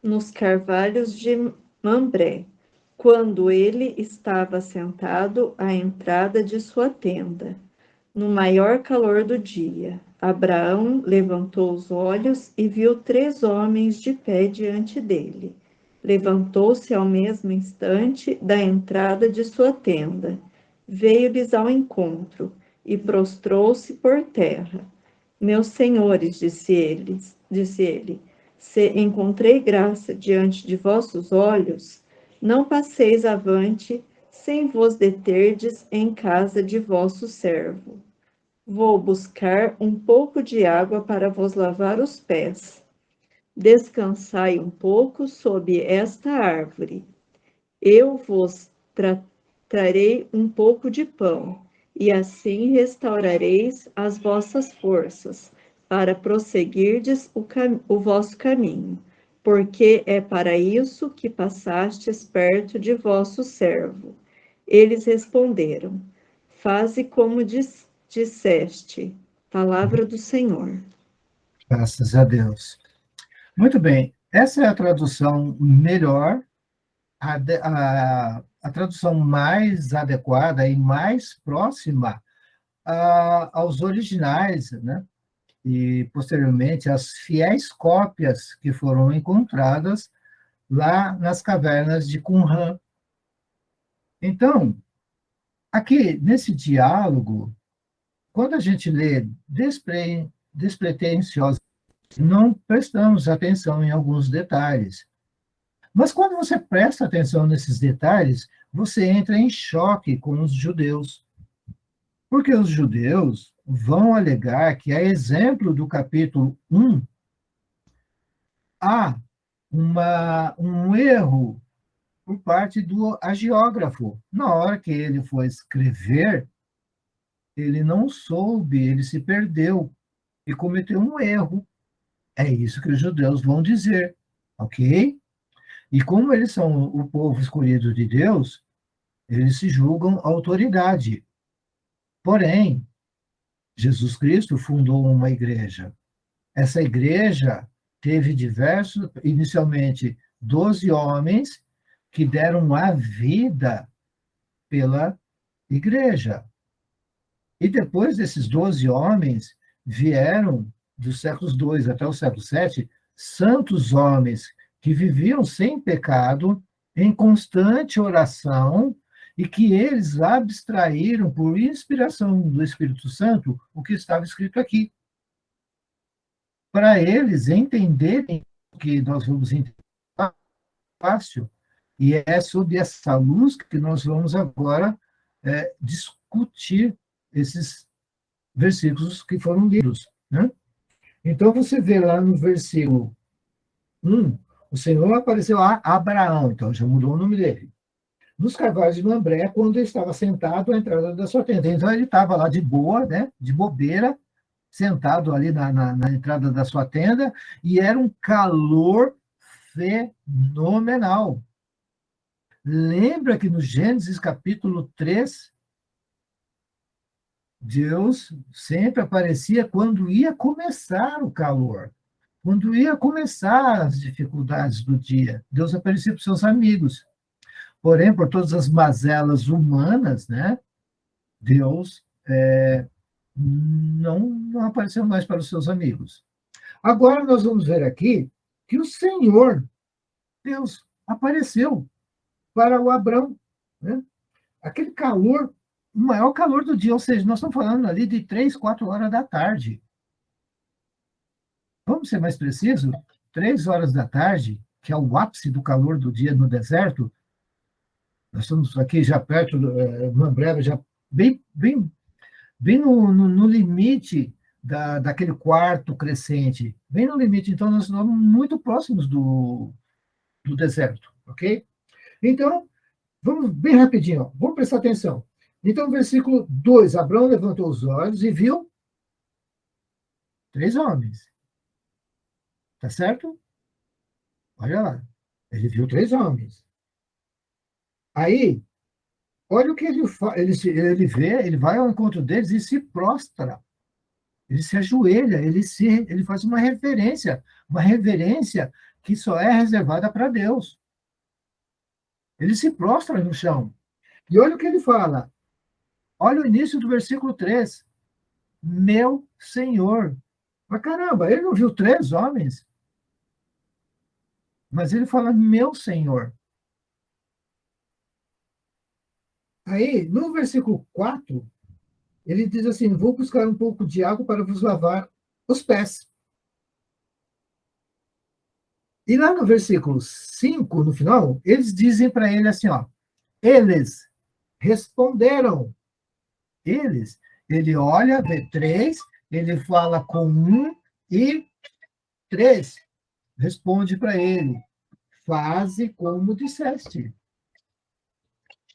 nos carvalhos de Mambré, quando ele estava sentado à entrada de sua tenda. No maior calor do dia, Abraão levantou os olhos e viu 3 homens de pé diante dele. Levantou-se ao mesmo instante da entrada de sua tenda, veio-lhes ao encontro e prostrou-se por terra. Meus senhores, disse ele, se encontrei graça diante de vossos olhos, não passeis avante sem vos deterdes em casa de vosso servo. Vou buscar um pouco de água para vos lavar os pés. Descansai um pouco sob esta árvore. Eu vos trarei um pouco de pão, e assim restaurareis as vossas forças, para prosseguirdes o vosso caminho, porque é para isso que passastes perto de vosso servo. Eles responderam, faze como disseste, palavra do Senhor. Graças a Deus. Muito bem, essa é a tradução melhor, a tradução mais adequada e mais próxima aos originais, né? E, posteriormente, as fiéis cópias que foram encontradas lá nas cavernas de Qumran. Então, aqui, nesse diálogo, quando a gente lê despretensiosamente, não prestamos atenção em alguns detalhes. Mas quando você presta atenção nesses detalhes, você entra em choque com os judeus. Porque os judeus vão alegar que, a exemplo do capítulo 1, há um erro por parte do agiógrafo. Na hora que ele foi escrever, ele não soube, ele se perdeu e cometeu um erro. É isso que os judeus vão dizer, ok? E como eles são o povo escolhido de Deus, eles se julgam autoridade. Porém, Jesus Cristo fundou uma igreja. Essa igreja teve inicialmente, 12 homens que deram a vida pela igreja. E depois desses 12 homens, vieram, dos séculos 2 até o século 7, santos homens que viviam sem pecado, em constante oração, e que eles abstraíram, por inspiração do Espírito Santo, o que estava escrito aqui. Para eles entenderem o que nós vamos entender fácil, e é sob essa luz que nós vamos agora discutir esses versículos que foram lidos, né? Então, você vê lá no versículo 1, o Senhor apareceu a Abraão, então já mudou o nome dele, nos carvalhos de Mambré, quando ele estava sentado à entrada da sua tenda. Então, ele estava lá de boa, né, de bobeira, sentado ali na entrada da sua tenda, e era um calor fenomenal. Lembra que no Gênesis capítulo 3, Deus sempre aparecia quando ia começar o calor, quando ia começar as dificuldades do dia. Deus aparecia para os seus amigos. Porém, por todas as mazelas humanas, né, Deus não apareceu mais para os seus amigos. Agora nós vamos ver aqui que o Senhor, Deus, apareceu para o Abrão, né? Aquele calor, o maior calor do dia, ou seja, nós estamos falando ali de 3, 4 horas da tarde. Vamos ser mais precisos? 3 horas da tarde, que é o ápice do calor do dia no deserto. Nós estamos aqui já perto, numa breve, já bem no limite daquele quarto crescente, bem no limite. Então, nós estamos muito próximos do deserto, ok? Então, vamos bem rapidinho, ó. Vamos prestar atenção. Então, versículo 2, Abrão levantou os olhos e viu 3 homens. Tá certo? Olha lá. Ele viu 3 homens. Aí, olha o que ele vê, ele vai ao encontro deles e se prostra. Ele se ajoelha, ele faz uma reverência que só é reservada para Deus. Ele se prostra no chão. E olha o que ele fala. Olha o início do versículo 3. Meu Senhor. Mas caramba, ele não viu 3 homens? Mas ele fala, meu Senhor. Aí, no versículo 4, ele diz assim, vou buscar um pouco de água para vos lavar os pés. E lá no versículo 5, no final, eles dizem para ele assim, ó, eles responderam. Ele olha, vê 3, ele fala com 1 e 3. Responde para ele, faze como disseste.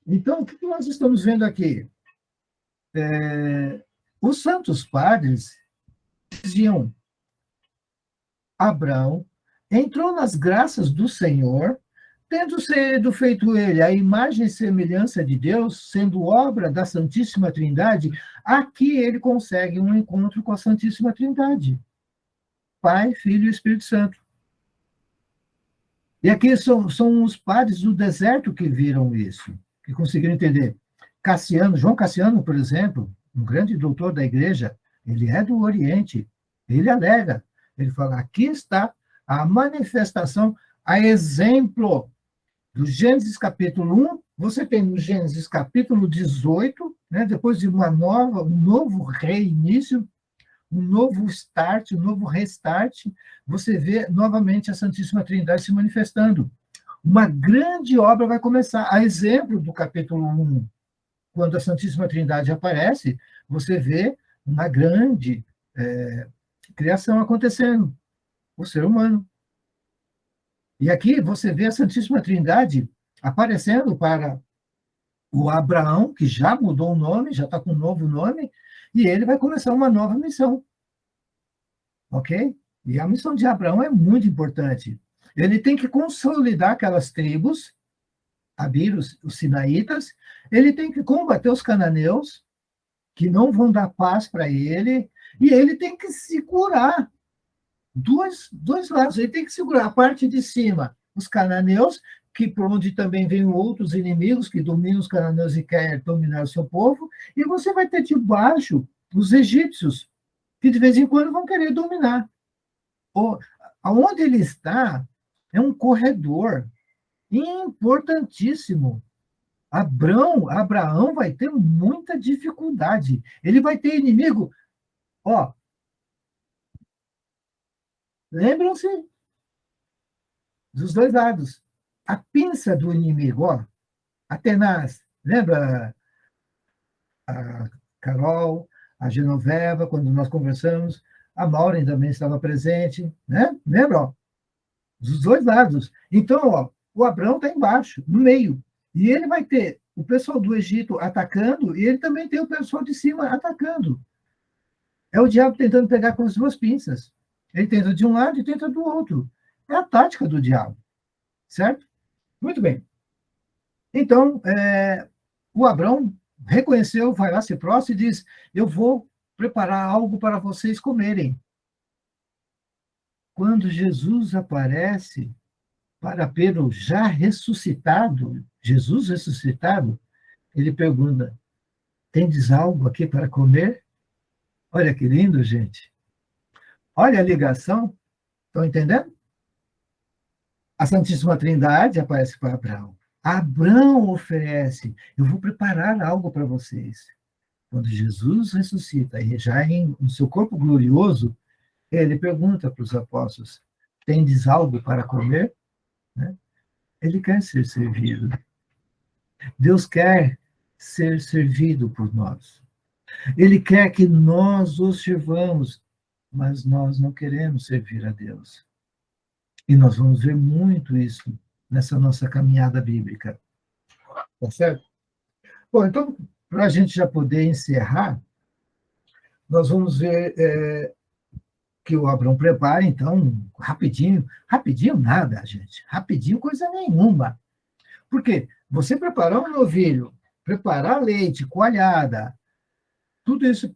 Então, o que nós estamos vendo aqui? Os santos padres diziam, Abrão entrou nas graças do Senhor, tendo sido feito ele a imagem e semelhança de Deus, sendo obra da Santíssima Trindade, aqui ele consegue um encontro com a Santíssima Trindade. Pai, Filho e Espírito Santo. E aqui são os padres do deserto que viram isso, que conseguiram entender. João Cassiano, por exemplo, um grande doutor da igreja, ele é do Oriente, ele alega, ele fala, aqui está a manifestação, a exemplo do Gênesis capítulo 1, você tem no Gênesis capítulo 18, né, depois de um novo reinício, um novo start, um novo restart, você vê novamente a Santíssima Trindade se manifestando. Uma grande obra vai começar, a exemplo do capítulo 1, quando a Santíssima Trindade aparece, você vê uma grande criação acontecendo, o ser humano. E aqui você vê a Santíssima Trindade aparecendo para o Abraão, que já mudou o nome, já está com um novo nome, e ele vai começar uma nova missão. Ok? E a missão de Abraão é muito importante. Ele tem que consolidar aquelas tribos, Abiros, os Sinaitas, ele tem que combater os cananeus, que não vão dar paz para ele, e ele tem que segurar dois lados, ele tem que segurar a parte de cima, os cananeus, que por onde também vêm outros inimigos que dominam os cananeus e querem dominar o seu povo, e você vai ter de baixo os egípcios, que de vez em quando vão querer dominar. Aonde ele está é um corredor importantíssimo. Abraão vai ter muita dificuldade. Ele vai ter inimigo. Lembram-se dos dois lados. A pinça do inimigo, Atenas, lembra a Carol, a Genoveva, quando nós conversamos, a Maureen também estava presente, né? Lembra? Dos dois lados. Então, o Abraão está embaixo, no meio. E ele vai ter o pessoal do Egito atacando, e ele também tem o pessoal de cima atacando. É o diabo tentando pegar com as duas pinças. Ele tenta de um lado e tenta do outro. É a tática do diabo. Certo? Muito bem. Então, o Abraão reconheceu, vai lá, se prostra e diz, eu vou preparar algo para vocês comerem. Quando Jesus aparece para Pedro já ressuscitado, Jesus ressuscitado, ele pergunta, tendes algo aqui para comer? Olha que lindo, gente. Olha a ligação. Estão entendendo? A Santíssima Trindade aparece para Abraão. Abraão oferece, eu vou preparar algo para vocês. Quando Jesus ressuscita, e já no seu corpo glorioso, ele pergunta para os apóstolos, tendes algo para comer? Né? Ele quer ser servido. Deus quer ser servido por nós. Ele quer que nós o sirvamos, mas nós não queremos servir a Deus. E nós vamos ver muito isso nessa nossa caminhada bíblica. Tá certo? Bom, então, para a gente já poder encerrar, nós vamos ver que o Abraão prepara, então, rapidinho nada, gente, rapidinho coisa nenhuma. Por quê? Você preparar um novilho, preparar leite, coalhada, tudo isso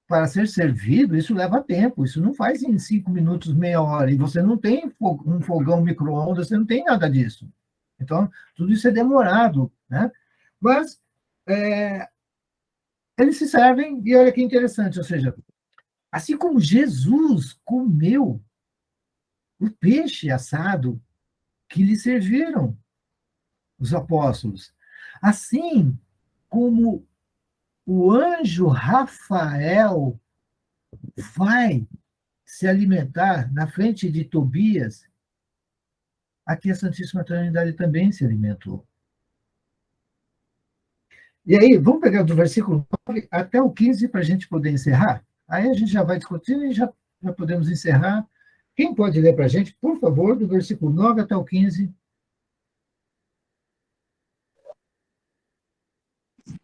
para ser servido, isso leva tempo, isso não faz em 5 minutos, meia hora, e você não tem um fogão micro-ondas, você não tem nada disso. Então, tudo isso é demorado, né? Mas, eles se servem, e olha que interessante, ou seja, assim como Jesus comeu o peixe assado que lhe serviram os apóstolos, assim como o anjo Rafael vai se alimentar na frente de Tobias, aqui a Santíssima Trindade também se alimentou. E aí, vamos pegar do versículo 9 até o 15 para a gente poder encerrar? Aí a gente já vai discutindo e já podemos encerrar. Quem pode ler para a gente, por favor, do versículo 9 até o 15?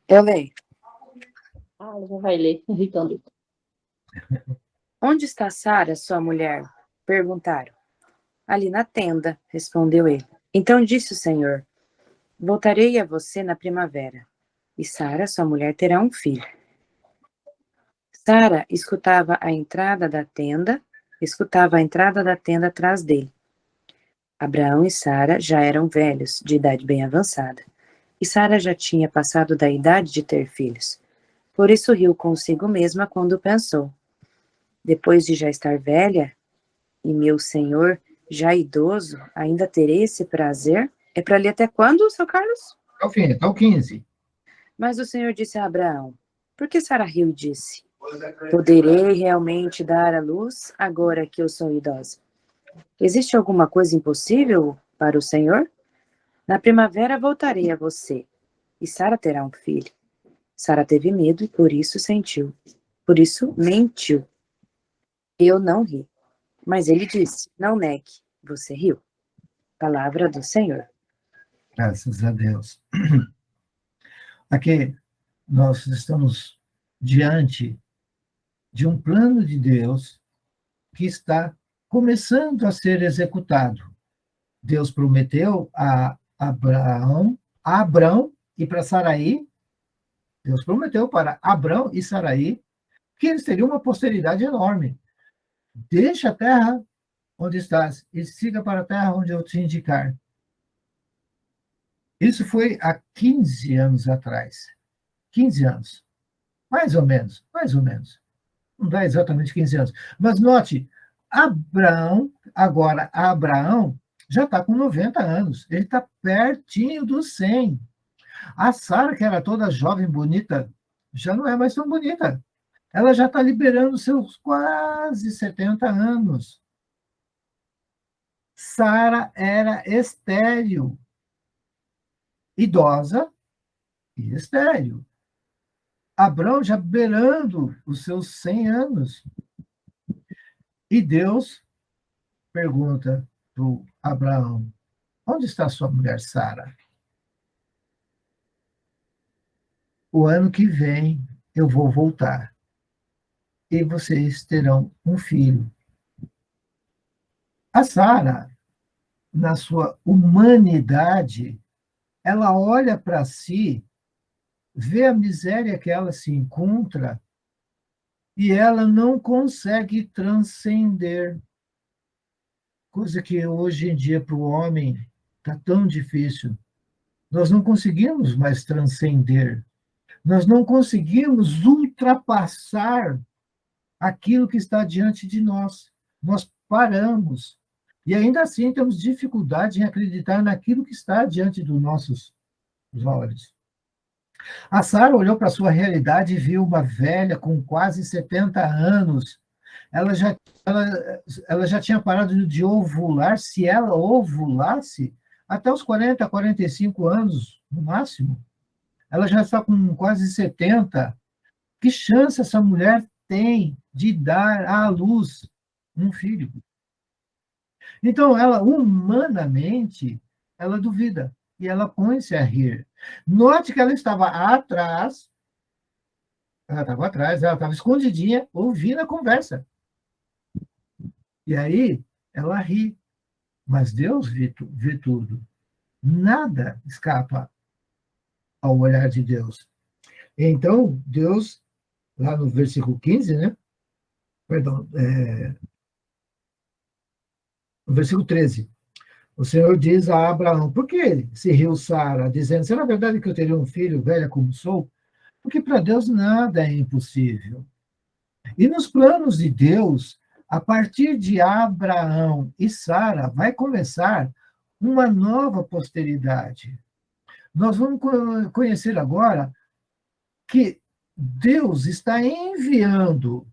Eu leio. Ela vai ler, então. Onde está Sara, sua mulher? Perguntaram. Ali na tenda, respondeu ele. Então disse o Senhor, voltarei a você na primavera, e Sara, sua mulher, terá um filho. Sara escutava a entrada da tenda atrás dele. Abraão e Sara já eram velhos, de idade bem avançada, e Sara já tinha passado da idade de ter filhos. Por isso riu consigo mesma quando pensou: depois de já estar velha, e meu senhor já idoso, ainda terei esse prazer? É para ler até quando, seu Carlos? Ao fim, até o 15. Mas o Senhor disse a Abraão: por que Sara riu e disse: poderei realmente dar à luz agora que eu sou idosa? Existe alguma coisa impossível para o Senhor? Na primavera voltarei a você, e Sara terá um filho. Sara teve medo e por isso mentiu. Eu não ri. Mas ele disse: não negue, você riu. Palavra do Senhor. Graças a Deus. Aqui nós estamos diante de um plano de Deus que está começando a ser executado. Deus prometeu a Abrão e para Saraí, Deus prometeu para Abrão e Saraí que eles teriam uma posteridade enorme. Deixa a terra onde estás e siga para a terra onde eu te indicar. Isso foi há 15 anos atrás. 15 anos. Mais ou menos. Não dá exatamente 15 anos. Mas note, Abraão já está com 90 anos. Ele está pertinho dos 100. A Sara, que era toda jovem, bonita, já não é mais tão bonita. Ela já está liberando seus quase 70 anos. Sara era estéril. Idosa e estéril. Abrão já beirando os seus 100 anos. E Deus pergunta para Abraão: onde está sua mulher Sara? O ano que vem eu vou voltar e vocês terão um filho. A Sara, na sua humanidade, ela olha para si, vê a miséria que ela se encontra e ela não consegue transcender. Coisa que hoje em dia para o homem está tão difícil. Nós não conseguimos mais transcender. Nós não conseguimos ultrapassar aquilo que está diante de nós. Nós paramos. E ainda assim temos dificuldade em acreditar naquilo que está diante dos nossos olhos. A Sara olhou para a sua realidade e viu uma velha com quase 70 anos. Ela já tinha parado de ovular, se ela ovulasse, até os 40, 45 anos, no máximo. Ela já está com quase 70. Que chance essa mulher tem de dar à luz um filho? Então, ela, humanamente, ela duvida. E ela põe-se a rir. Note que ela estava atrás, ela estava escondidinha, ouvindo a conversa. E aí, ela ri. Mas Deus vê tudo. Nada escapa ao olhar de Deus. Então, Deus, lá no versículo 15, né? Perdão, no versículo 13, o Senhor diz a Abraão: por que se riu Sara, dizendo: será verdade que eu teria um filho, velha como sou? Porque para Deus nada é impossível. E nos planos de Deus, a partir de Abraão e Sara, vai começar uma nova posteridade. Nós vamos conhecer agora que Deus está enviando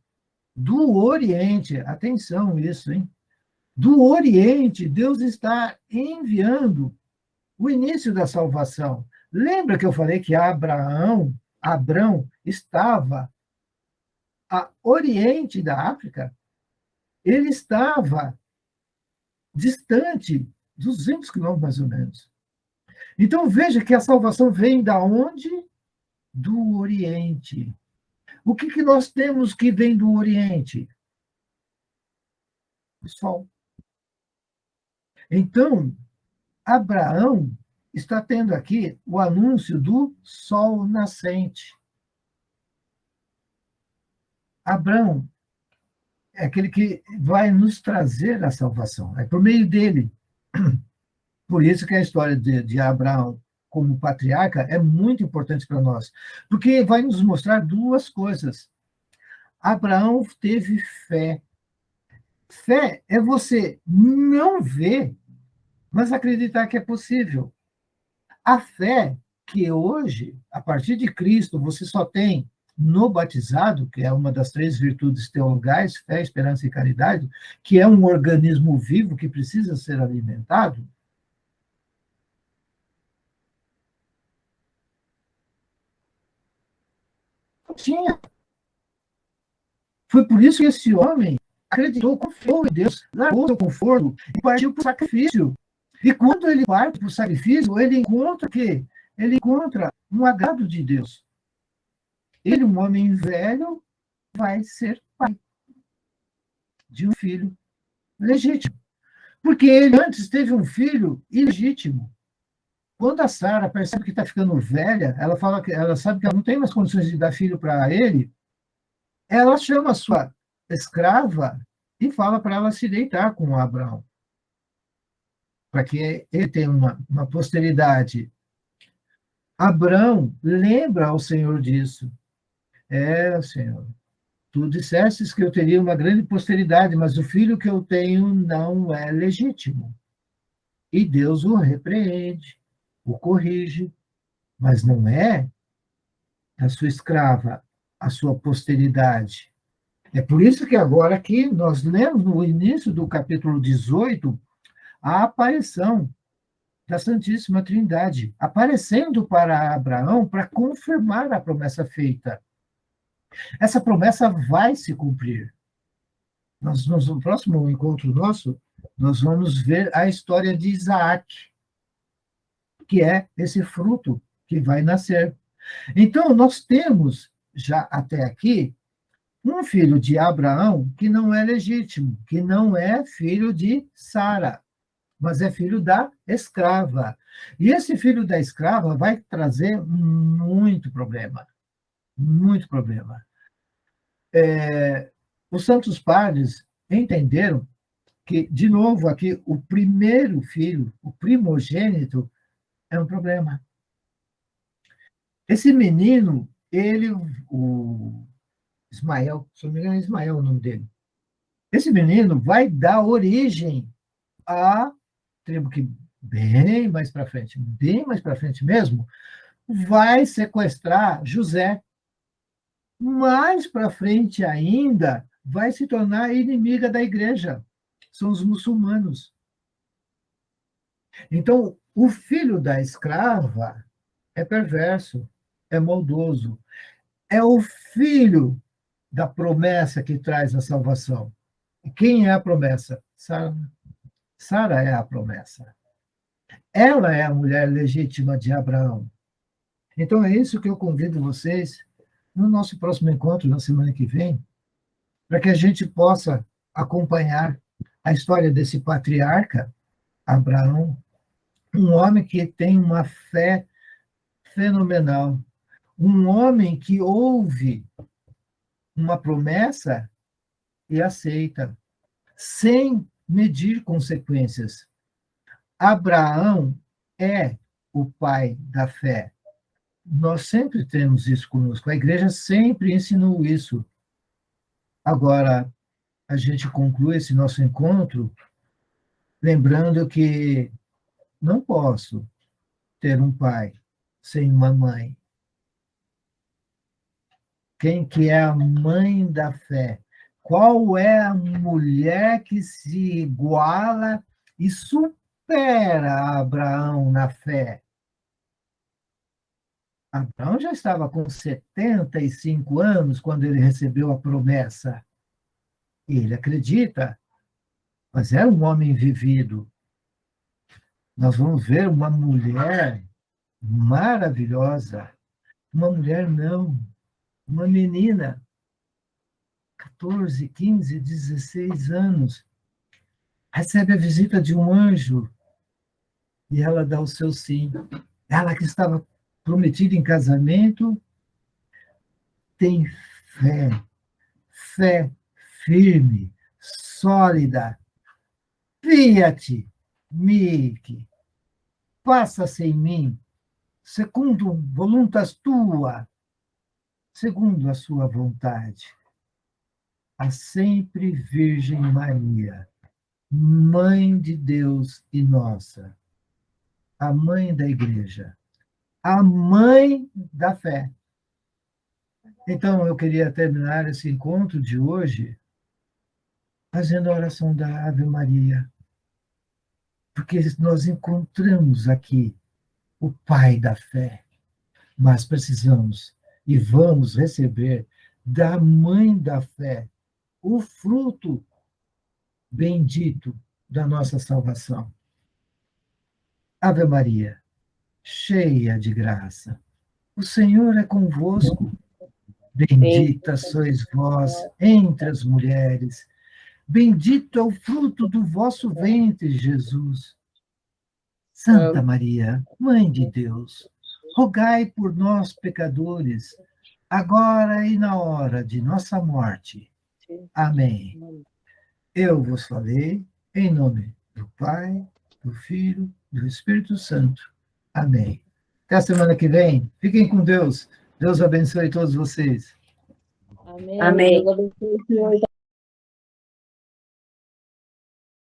do Oriente, atenção isso, hein? Do Oriente, Deus está enviando o início da salvação. Lembra que eu falei que Abrão estava a oriente da África? Ele estava distante, 200 quilômetros mais ou menos. Então veja que a salvação vem da onde? Do Oriente. O que nós temos que vem do Oriente? O sol. Então, Abraão está tendo aqui o anúncio do sol nascente. Abraão é aquele que vai nos trazer a salvação. É por meio dele. Por isso que a história de Abraão como patriarca é muito importante para nós, porque vai nos mostrar duas coisas. Abraão teve fé. Fé é você não ver, mas acreditar que é possível. A fé que hoje, a partir de Cristo, você só tem no batizado, que é uma das três virtudes teologais, fé, esperança e caridade, que é um organismo vivo que precisa ser alimentado. Tinha. Foi por isso que esse homem acreditou, confiou em Deus, largou seu conforto e partiu para o sacrifício. E quando ele parte para o sacrifício, ele encontra o quê? Ele encontra um agrado de Deus. Ele, um homem velho, vai ser pai de um filho legítimo. Porque ele antes teve um filho ilegítimo. Quando a Sara percebe que está ficando velha, ela fala que ela sabe que ela não tem mais condições de dar filho para ele, ela chama a sua escrava e fala para ela se deitar com Abraão, para que ele tenha uma posteridade. Abraão lembra ao Senhor disso. Senhor, tu dissestes que eu teria uma grande posteridade, mas o filho que eu tenho não é legítimo. E Deus o repreende, o corrige, mas não é a sua escrava, a sua posteridade. É por isso que agora aqui nós lemos no início do capítulo 18 a aparição da Santíssima Trindade, aparecendo para Abraão para confirmar a promessa feita. Essa promessa vai se cumprir. No próximo encontro nosso, nós vamos ver a história de Isaac, que é esse fruto que vai nascer. Então, nós temos, já até aqui, um filho de Abraão que não é legítimo, que não é filho de Sara, mas é filho da escrava. E esse filho da escrava vai trazer muito problema. Muito problema. Os santos padres entenderam que, de novo, aqui, o primeiro filho, o primogênito, é um problema. Esse menino, o Ismael, se não me engano, é Ismael o nome dele. Esse menino vai dar origem à tribo que, bem mais para frente mesmo, vai sequestrar José. Mais para frente ainda, vai se tornar inimiga da igreja. São os muçulmanos. Então, o filho da escrava é perverso, é maldoso. É o filho da promessa que traz a salvação. E quem é a promessa? Sara. Sara é a promessa. Ela é a mulher legítima de Abraão. Então, é isso que eu convido vocês, no nosso próximo encontro, na semana que vem, para que a gente possa acompanhar a história desse patriarca, Abraão, um homem que tem uma fé fenomenal, um homem que ouve uma promessa e aceita, sem medir consequências. Abraão é o pai da fé. Nós sempre temos isso conosco. A igreja sempre ensinou isso. Agora, a gente conclui esse nosso encontro lembrando que não posso ter um pai sem uma mãe. Quem que é a mãe da fé? Qual é a mulher que se iguala e supera Abraão na fé? Abraão já estava com 75 anos quando ele recebeu a promessa. E ele acredita, mas era um homem vivido. Nós vamos ver uma mulher maravilhosa. Uma mulher não, uma menina, 14, 15, 16 anos, recebe a visita de um anjo e ela dá o seu sim. Ela que estava prometida em casamento, tem fé firme, sólida. Fiat, Mickey, faça-se em mim secundum voluntas tua, segundo a sua vontade. A sempre Virgem Maria, Mãe de Deus e nossa, a Mãe da Igreja, a Mãe da fé. Então, eu queria terminar esse encontro de hoje fazendo a oração da Ave Maria, porque nós encontramos aqui o Pai da fé, mas precisamos e vamos receber da Mãe da fé o fruto bendito da nossa salvação. Ave Maria, cheia de graça, o Senhor é convosco. Bendita sois vós entre as mulheres, bendito é o fruto do vosso ventre, Jesus. Santa Maria, Mãe de Deus, rogai por nós, pecadores, agora e na hora de nossa morte. Amém. Eu vos falei em nome do Pai, do Filho e do Espírito Santo. Amém. Até a semana que vem. Fiquem com Deus. Deus abençoe todos vocês. Amém. Amém. Deus abençoe o senhor.